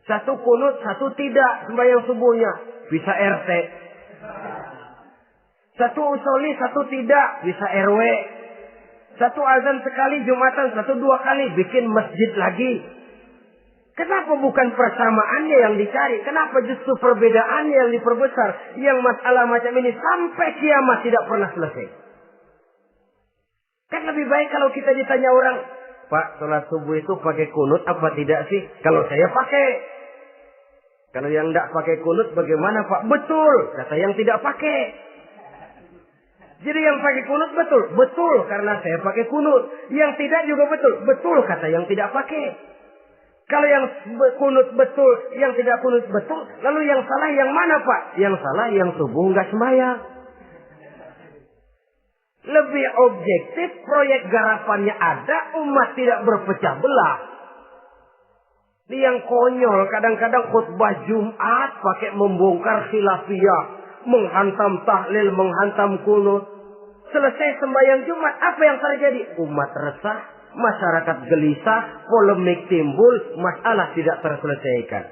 Satu kunut, satu tidak sembahyang subuhnya. Bisa RT. Satu usoli, satu tidak. Bisa RW. Satu azan sekali Jumatan, satu dua kali. Bikin masjid lagi. Kenapa bukan persamaannya yang dicari? Kenapa justru perbedaannya yang diperbesar? Yang masalah macam ini sampai kiamat tidak pernah selesai. Kan lebih baik kalau kita ditanya orang, Pak, sholat subuh itu pakai kunut apa tidak sih? Kalau saya pakai. Kalau yang tidak pakai kunut bagaimana Pak? Betul, kata yang tidak pakai. Jadi yang pakai kunut betul. Betul, karena saya pakai kunut. Yang tidak juga betul. Betul, kata yang tidak pakai. Kalau yang kunut betul, yang tidak kunut betul. Lalu yang salah yang mana Pak? Yang salah yang subuh nggak sembahyang. Lebih objektif, proyek garapannya ada, umat tidak berpecah belah. Ini yang konyol, kadang-kadang khutbah Jumat pakai membongkar khilafiyah, menghantam tahlil, menghantam kunut. Selesai sembahyang Jumat, apa yang terjadi? Umat resah, masyarakat gelisah, polemik timbul, masalah tidak terselesaikan.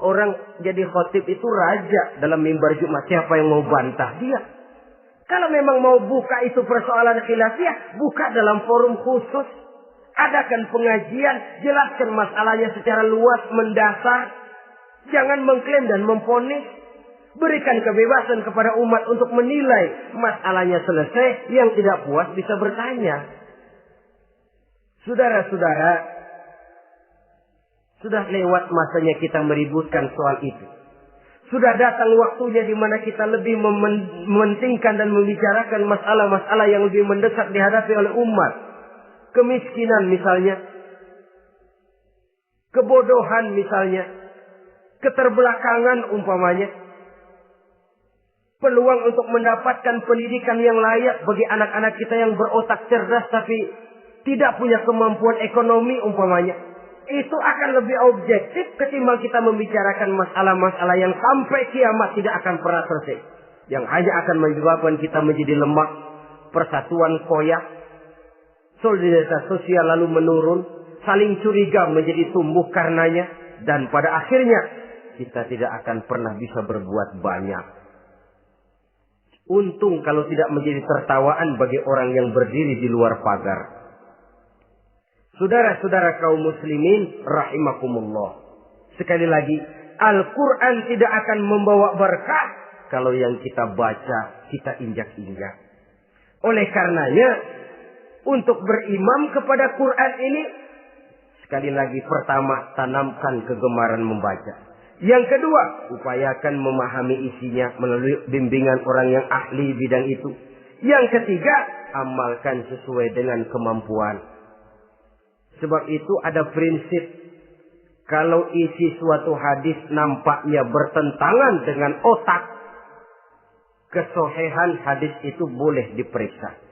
Orang jadi khotib itu raja dalam mimbar Jumat, siapa yang mau bantah dia? Kalau memang mau buka itu persoalan khilafiyah, buka dalam forum khusus. Adakan pengajian, jelaskan masalahnya secara luas, mendasar. Jangan mengklaim dan memponis. Berikan kebebasan kepada umat untuk menilai masalahnya selesai. Yang tidak puas bisa bertanya. Saudara-saudara, sudah lewat masanya kita meributkan soal itu. Sudah datang waktunya di mana kita lebih mementingkan dan membicarakan masalah-masalah yang lebih mendesak dihadapi oleh umat. Kemiskinan misalnya, kebodohan misalnya, keterbelakangan umpamanya, peluang untuk mendapatkan pendidikan yang layak bagi anak-anak kita yang berotak cerdas tapi tidak punya kemampuan ekonomi umpamanya. Itu akan lebih objektif ketimbang kita membicarakan masalah-masalah yang sampai kiamat tidak akan pernah selesai. Yang hanya akan menyebabkan kita menjadi lemah, persatuan koyak, solidaritas sosial lalu menurun, saling curiga menjadi tumbuh karenanya, dan pada akhirnya kita tidak akan pernah bisa berbuat banyak. Untung kalau tidak menjadi tertawaan bagi orang yang berdiri di luar pagar. Saudara-saudara kaum muslimin rahimakumullah. Sekali lagi, Al-Quran tidak akan membawa berkah kalau yang kita baca, kita injak-injak. Oleh karenanya, untuk berimam kepada Quran ini, sekali lagi pertama, tanamkan kegemaran membaca. Yang kedua, upayakan memahami isinya melalui bimbingan orang yang ahli bidang itu. Yang ketiga, amalkan sesuai dengan kemampuan. Sebab itu ada prinsip, kalau isi suatu hadis nampaknya bertentangan dengan otak, kesohihan hadis itu boleh diperiksa.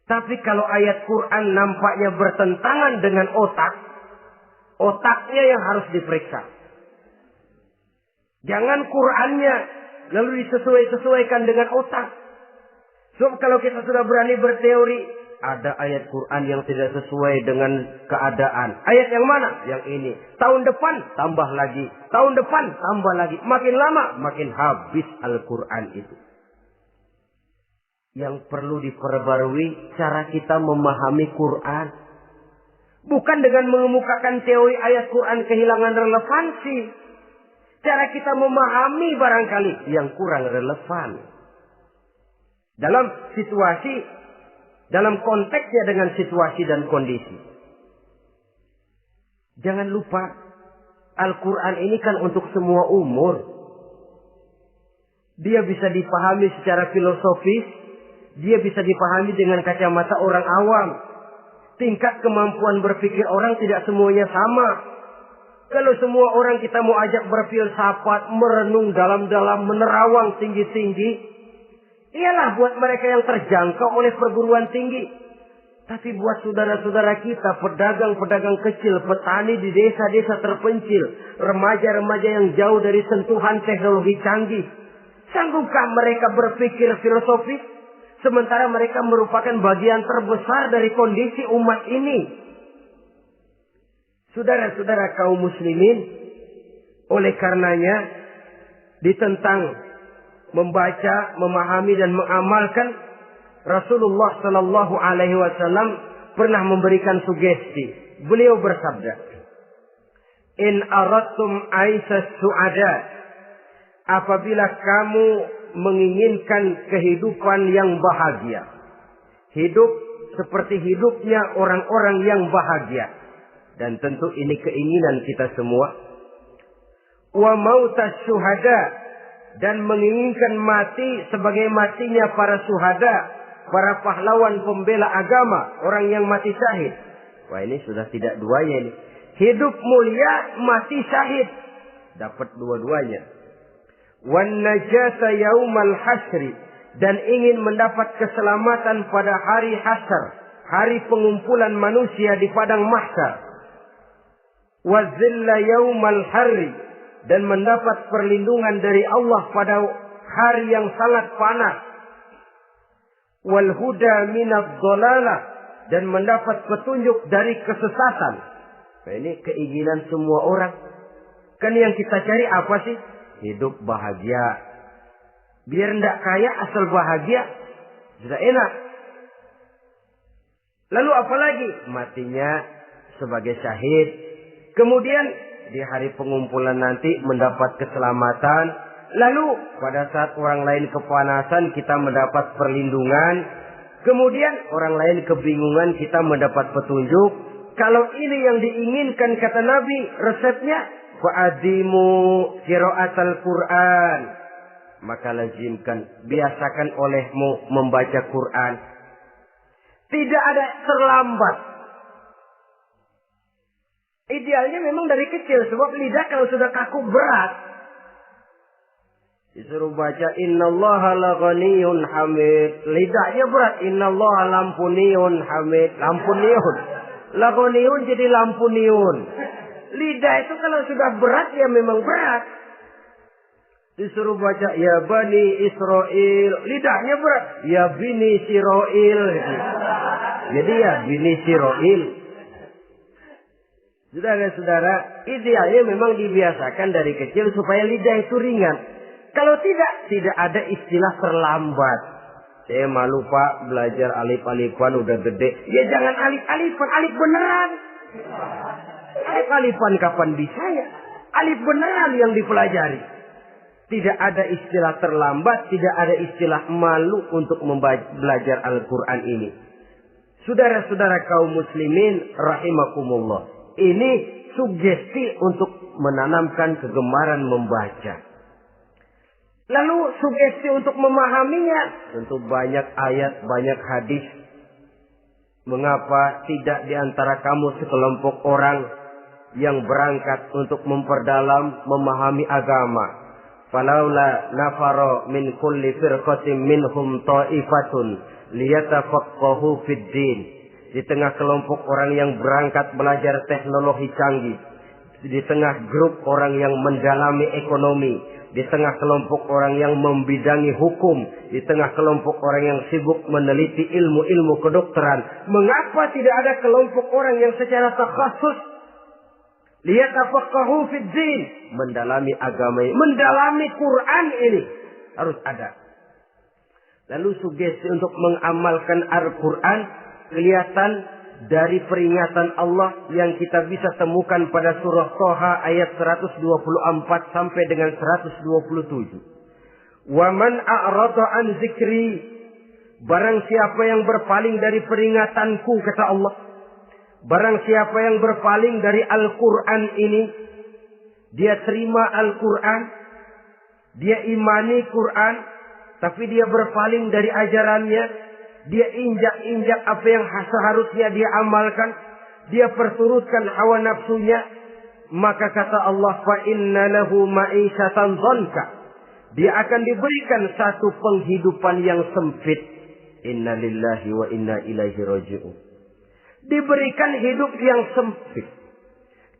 Tapi kalau ayat Quran nampaknya bertentangan dengan otak, otaknya yang harus diperiksa. Jangan Qur'annya lalu disesuaikan dengan otak. Sebab kalau kita sudah berani berteori, ada ayat Quran yang tidak sesuai dengan keadaan. Ayat yang mana? Yang ini. Tahun depan tambah lagi. Tahun depan tambah lagi. Makin lama makin habis Al-Quran itu. Yang perlu diperbarui cara kita memahami Quran. Bukan dengan mengemukakan teori ayat Quran kehilangan relevansi. Cara kita memahami barangkali yang kurang relevan. Dalam situasi, dalam konteksnya dengan situasi dan kondisi. Jangan lupa, Al-Quran ini kan untuk semua umur. Dia bisa dipahami secara filosofis. Dia bisa dipahami dengan kacamata orang awam. Tingkat kemampuan berpikir orang tidak semuanya sama. Kalau semua orang kita mau ajak berfilsafat, merenung dalam-dalam, menerawang tinggi-tinggi, ialah buat mereka yang terjangkau oleh perguruan tinggi. Tapi buat saudara-saudara kita, pedagang-pedagang kecil, petani di desa-desa terpencil, remaja-remaja yang jauh dari sentuhan teknologi canggih, sanggupkah mereka berpikir filosofis? Sementara mereka merupakan bagian terbesar dari kondisi umat ini. Saudara-saudara kaum muslimin, oleh karenanya ditentang membaca, memahami dan mengamalkan, Rasulullah Sallallahu Alaihi Wasallam pernah memberikan sugesti. Beliau bersabda, "In aradtum aisas su'ada," apabila kamu menginginkan kehidupan yang bahagia, hidup seperti hidupnya orang-orang yang bahagia. Dan tentu ini keinginan kita semua. Wa mautas syuhada, dan menginginkan mati sebagai matinya para syuhada, para pahlawan pembela agama, orang yang mati syahid. Wah, ini sudah tidak duanya ini. Hidup mulia, mati syahid. Dapat dua-duanya. Wan najata yaumal hasri, dan ingin mendapat keselamatan pada hari hasyar, hari pengumpulan manusia di padang mahsyar. Wazilla yaumal harri, dan mendapat perlindungan dari Allah pada hari yang sangat panas. Wal huda minadh dhalalah, dan mendapat petunjuk dari kesesatan. Nah, ini keinginan semua orang. Kan yang kita cari apa sih? Hidup bahagia. Biar ndak kaya asal bahagia, sudah enak. Lalu apa lagi? Matinya sebagai syahid. Kemudian di hari pengumpulan nanti mendapat keselamatan. Lalu pada saat orang lain kepanasan kita mendapat perlindungan. Kemudian orang lain kebingungan kita mendapat petunjuk. Kalau ini yang diinginkan kata Nabi, resepnya fa'adimu qiraatal Quran. Maka lazimkan, biasakan olehmu membaca Quran. Tidak ada terlambat. Idealnya memang dari kecil, sebab lidah kalau sudah kaku berat. Disuruh baca innallaha laghaniyun hamid. Lidahnya berat. Innallaha lampuniyun hamid. Lampuniyun. Laghaniyun jadi lampuniyun. Lidah itu kalau sudah berat ya memang berat. Disuruh baca ya bani Israel. Lidahnya berat. Ya bini Siroil. Jadi ya bini Siroil. Saudara-saudara, idealnya memang dibiasakan dari kecil supaya lidah itu ringan. Kalau tidak ada istilah terlambat. Saya malu Pak, belajar alif-alifan udah gede. Ya jangan alif-alifan, alif beneran. Alif-alifan kapan bisa ya? Alif beneran yang dipelajari. Tidak ada istilah terlambat, tidak ada istilah malu untuk belajar Al-Quran ini. Saudara-saudara kaum muslimin rahimakumullah. Ini sugesti untuk menanamkan kegemaran membaca. Lalu sugesti untuk memahaminya. Tentu banyak ayat, banyak hadis. Mengapa tidak diantara kamu sekelompok orang yang berangkat untuk memperdalam, memahami agama. Falaula nafaro min kulli firqatin minhum ta'ifatun liyatafaqahu fid din. Di tengah kelompok orang yang berangkat belajar teknologi canggih, di tengah grup orang yang mendalami ekonomi, di tengah kelompok orang yang membidangi hukum, di tengah kelompok orang yang sibuk meneliti ilmu-ilmu kedokteran, mengapa tidak ada kelompok orang yang secara takhasus liyatafaqahu fid din, mendalami agama, mendalami Quran ini harus ada. Lalu sugesti untuk mengamalkan Al-Quran kelihatan dari peringatan Allah yang kita bisa temukan pada surah Toha ayat 124 sampai dengan 127. Wa man a'rada an zikri, barang siapa yang berpaling dari peringatanku, kata Allah. Barang siapa yang berpaling dari Al-Quran ini, dia terima Al-Quran, dia imani Quran, tapi dia berpaling dari ajarannya, dia injak-injak apa yang seharusnya dia amalkan, dia perturutkan hawa nafsunya, maka kata Allah, fa inna lahu ma'isyatan dhanka, dia akan diberikan satu penghidupan yang sempit. Inna lillahi wa inna ilaihi raji'un. Diberikan hidup yang sempit.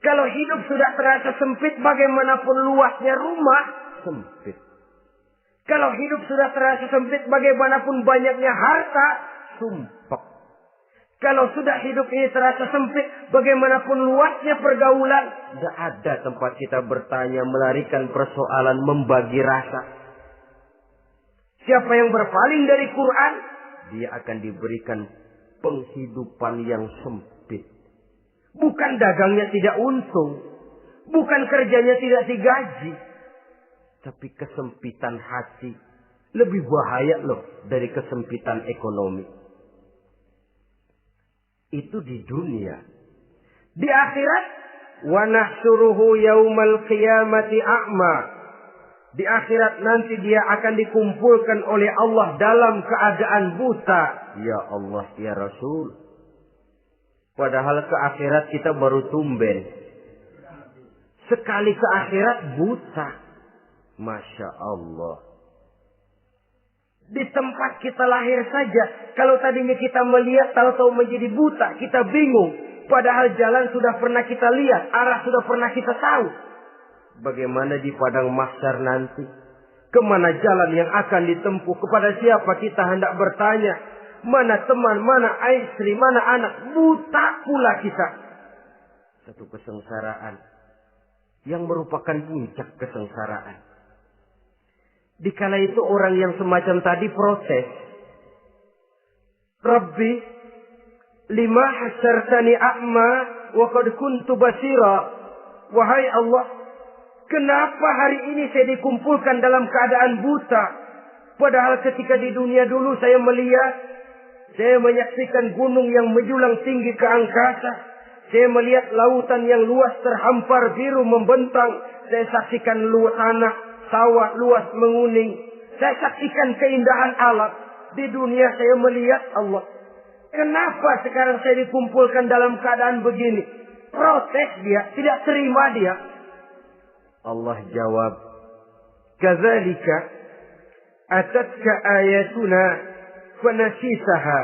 Kalau hidup sudah terasa sempit, bagaimanapun luasnya rumah, sempit. Kalau hidup sudah terasa sempit, bagaimanapun banyaknya harta, sumpek. Kalau sudah hidup ini terasa sempit, bagaimanapun luasnya pergaulan, tidak ada tempat kita bertanya, melarikan persoalan, membagi rasa. Siapa yang berpaling dari Quran, dia akan diberikan penghidupan yang sempit. Bukan dagangnya tidak untung, bukan kerjanya tidak digaji, tapi kesempitan hati lebih bahaya loh dari kesempitan ekonomi. Itu di dunia. Di akhirat, wa nahsyuruhu yaumal qiyamati a'ma. Di akhirat nanti dia akan dikumpulkan oleh Allah dalam keadaan buta. Ya Allah, ya Rasul. Padahal ke akhirat kita baru tumben. Sekali ke akhirat buta. Masya Allah. Di tempat kita lahir saja, kalau tadinya kita melihat, tahu-tahu menjadi buta, kita bingung. Padahal jalan sudah pernah kita lihat, arah sudah pernah kita tahu. Bagaimana di padang mahsyar nanti? Kemana jalan yang akan ditempuh? Kepada siapa kita hendak bertanya? Mana teman, mana istri, mana anak? Buta pula kita. Satu kesengsaraan yang merupakan puncak kesengsaraan. Dikala itu orang yang semacam tadi protes. Rabbi, lima hasyartani a'ma wa qad kuntu basira. Wahai Allah, kenapa hari ini saya dikumpulkan dalam keadaan buta? Padahal ketika di dunia dulu saya melihat, saya menyaksikan gunung yang menjulang tinggi ke angkasa. Saya melihat lautan yang luas terhampar biru membentang. Saya saksikan tanah, sawah luas menguning. Saya saksikan keindahan alam. Di dunia saya melihat Allah. Kenapa sekarang saya dikumpulkan dalam keadaan begini? Protes dia, tidak terima dia. Allah jawab, kadzalika atatka ayatuna fanasitaha.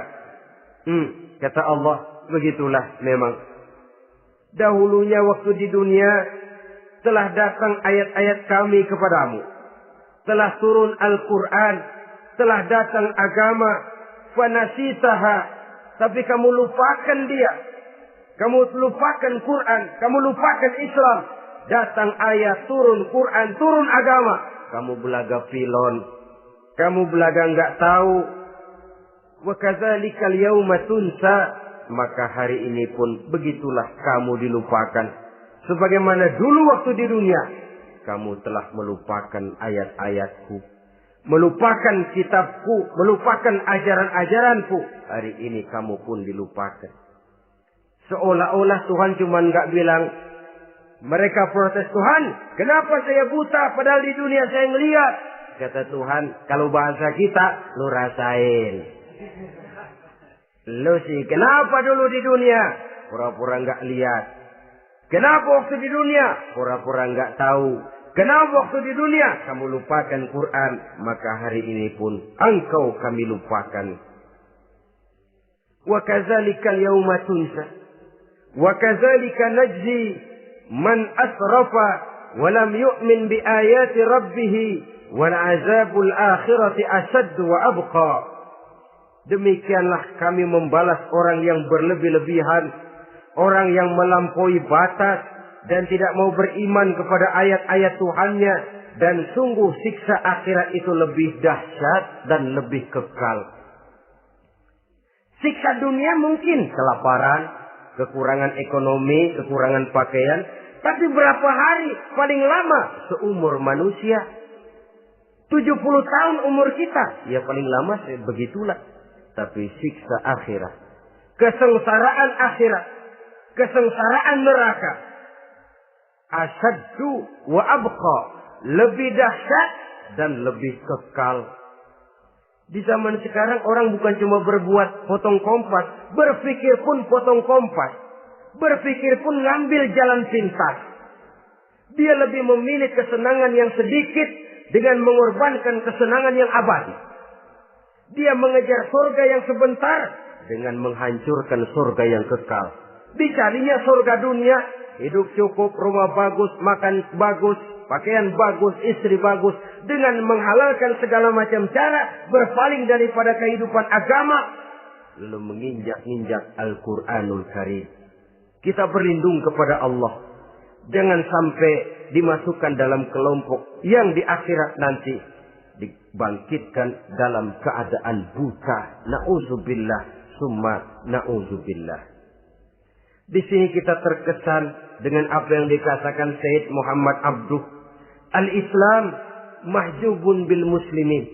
Kata Allah, begitulah memang. Dahulunya waktu di dunia telah datang ayat-ayat kami kepadamu. Telah turun Al-Quran. Telah datang agama. Fanasitaha. Tapi kamu lupakan dia. Kamu lupakan Quran. Kamu lupakan Islam. Datang ayat, turun Quran, turun agama. Kamu belaga pilon. Kamu belaga enggak tahu. Wa kadzalikal yauma tunsa. Maka hari ini pun begitulah kamu dilupakan. Sebagaimana dulu waktu di dunia, kamu telah melupakan ayat-ayatku, melupakan kitabku, melupakan ajaran-ajaranku. Hari ini kamu pun dilupakan. Seolah-olah Tuhan cuma nggak bilang, mereka protes, Tuhan, kenapa saya buta padahal di dunia saya ngeliat. Kata Tuhan, kalau bahasa kita, lu rasain. Lu sih, kenapa dulu di dunia? Pura-pura nggak lihat. Kenapa waktu di dunia? Pura-pura nggak tahu. Kenapa waktu di dunia? Kamu lupakan Quran. Maka hari ini pun engkau kami lupakan. Wa kadzalika al-yawma tunsa. Wa kadzalika najzi man asrafa wa lam yu'min bi ayati rabbih wal azabul akhirati asyaddu wa abqa. Demikianlah kami membalas orang yang berlebih-lebihan, orang yang melampaui batas dan tidak mau beriman kepada ayat-ayat Tuhannya, dan sungguh siksa akhirat itu lebih dahsyat dan lebih kekal. Siksa dunia mungkin kelaparan, kekurangan ekonomi, kekurangan pakaian, tapi berapa hari paling lama seumur manusia? 70 tahun umur kita, ya paling lama begitulah. Tapi siksa akhirat, kesengsaraan akhirat, kesengsaraan neraka, asyaddu wa abqa, lebih dahsyat dan lebih kekal. Di zaman sekarang orang bukan cuma berbuat potong kompas, berpikir pun potong kompas, berpikir pun ngambil jalan pintas. Dia lebih memilih kesenangan yang sedikit dengan mengorbankan kesenangan yang abadi. Dia mengejar surga yang sebentar dengan menghancurkan surga yang kekal. Dicarinya surga dunia, hidup cukup, rumah bagus, makan bagus, pakaian bagus, istri bagus, dengan menghalalkan segala macam cara, berpaling daripada kehidupan agama, lalu menginjak-injak Al-Quranul Karim. Kita berlindung kepada Allah. Jangan sampai dimasukkan dalam kelompok yang di akhirat nanti dibangkitkan dalam keadaan buta. Na'udzubillah summa na'udzubillah. Di sini kita terkesan dengan apa yang dikatakan Sayyid Muhammad Abduh. Al-Islam mahjubun bil muslimin.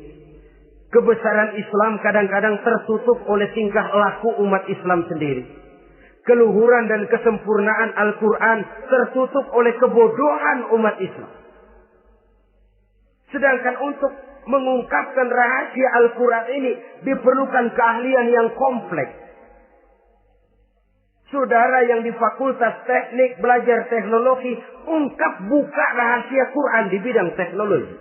Kebesaran Islam kadang-kadang tertutup oleh tingkah laku umat Islam sendiri. Keluhuran dan kesempurnaan Al-Quran tertutup oleh kebodohan umat Islam. Sedangkan untuk mengungkapkan rahasia Al-Quran ini diperlukan keahlian yang kompleks. Saudara yang di Fakultas Teknik belajar teknologi, ungkap buka rahasia Quran di bidang teknologi.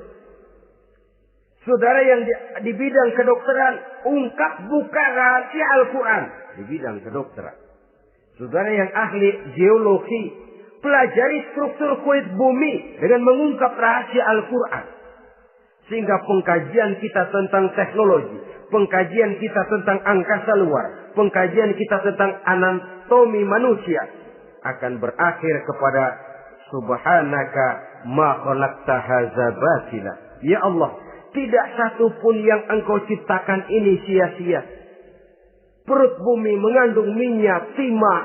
Saudara yang di bidang kedokteran, ungkap buka rahasia Al-Quran di bidang kedokteran. Saudara yang ahli geologi, pelajari struktur kulit bumi dengan mengungkap rahasia Al-Quran. Sehingga pengkajian kita tentang teknologi, pengkajian kita tentang angkasa luar, pengkajian kita tentang anatomi manusia akan berakhir kepada Subhanaka ma khalaqta hadza batila. Ya Allah, tidak satu pun yang Engkau ciptakan ini sia-sia. Perut bumi mengandung minyak, timah,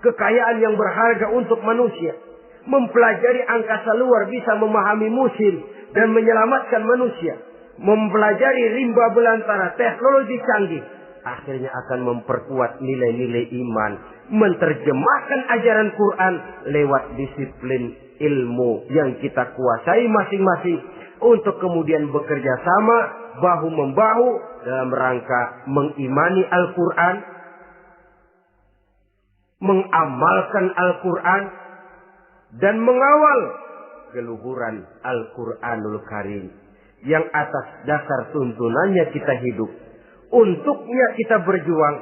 kekayaan yang berharga untuk manusia. Mempelajari angkasa luar bisa memahami musim dan menyelamatkan manusia. Mempelajari rimba belantara, teknologi canggih, akhirnya akan memperkuat nilai-nilai iman. Menerjemahkan ajaran Quran lewat disiplin ilmu yang kita kuasai masing-masing, untuk kemudian bekerja sama bahu-membahu dalam rangka mengimani Al-Quran, mengamalkan Al-Quran, dan mengawal keluhuran Al-Quranul Karim yang atas dasar tuntunannya kita hidup, untuknya kita berjuang,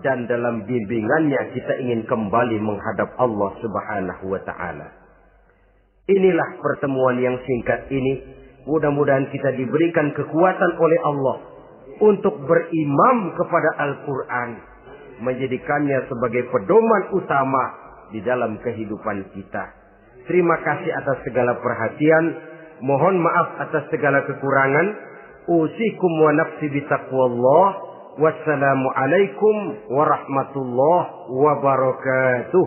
dan dalam bimbingannya kita ingin kembali menghadap Allah Subhanahu wa Ta'ala. Inilah pertemuan yang singkat ini. Mudah-mudahan kita diberikan kekuatan oleh Allah untuk berimam kepada Al-Quran, menjadikannya sebagai pedoman utama di dalam kehidupan kita. Terima kasih atas segala perhatian. Mohon maaf atas segala kekurangan. Usikum wa nafsi bitaqwallah. Wassalamualaikum warahmatullahi wabarakatuh.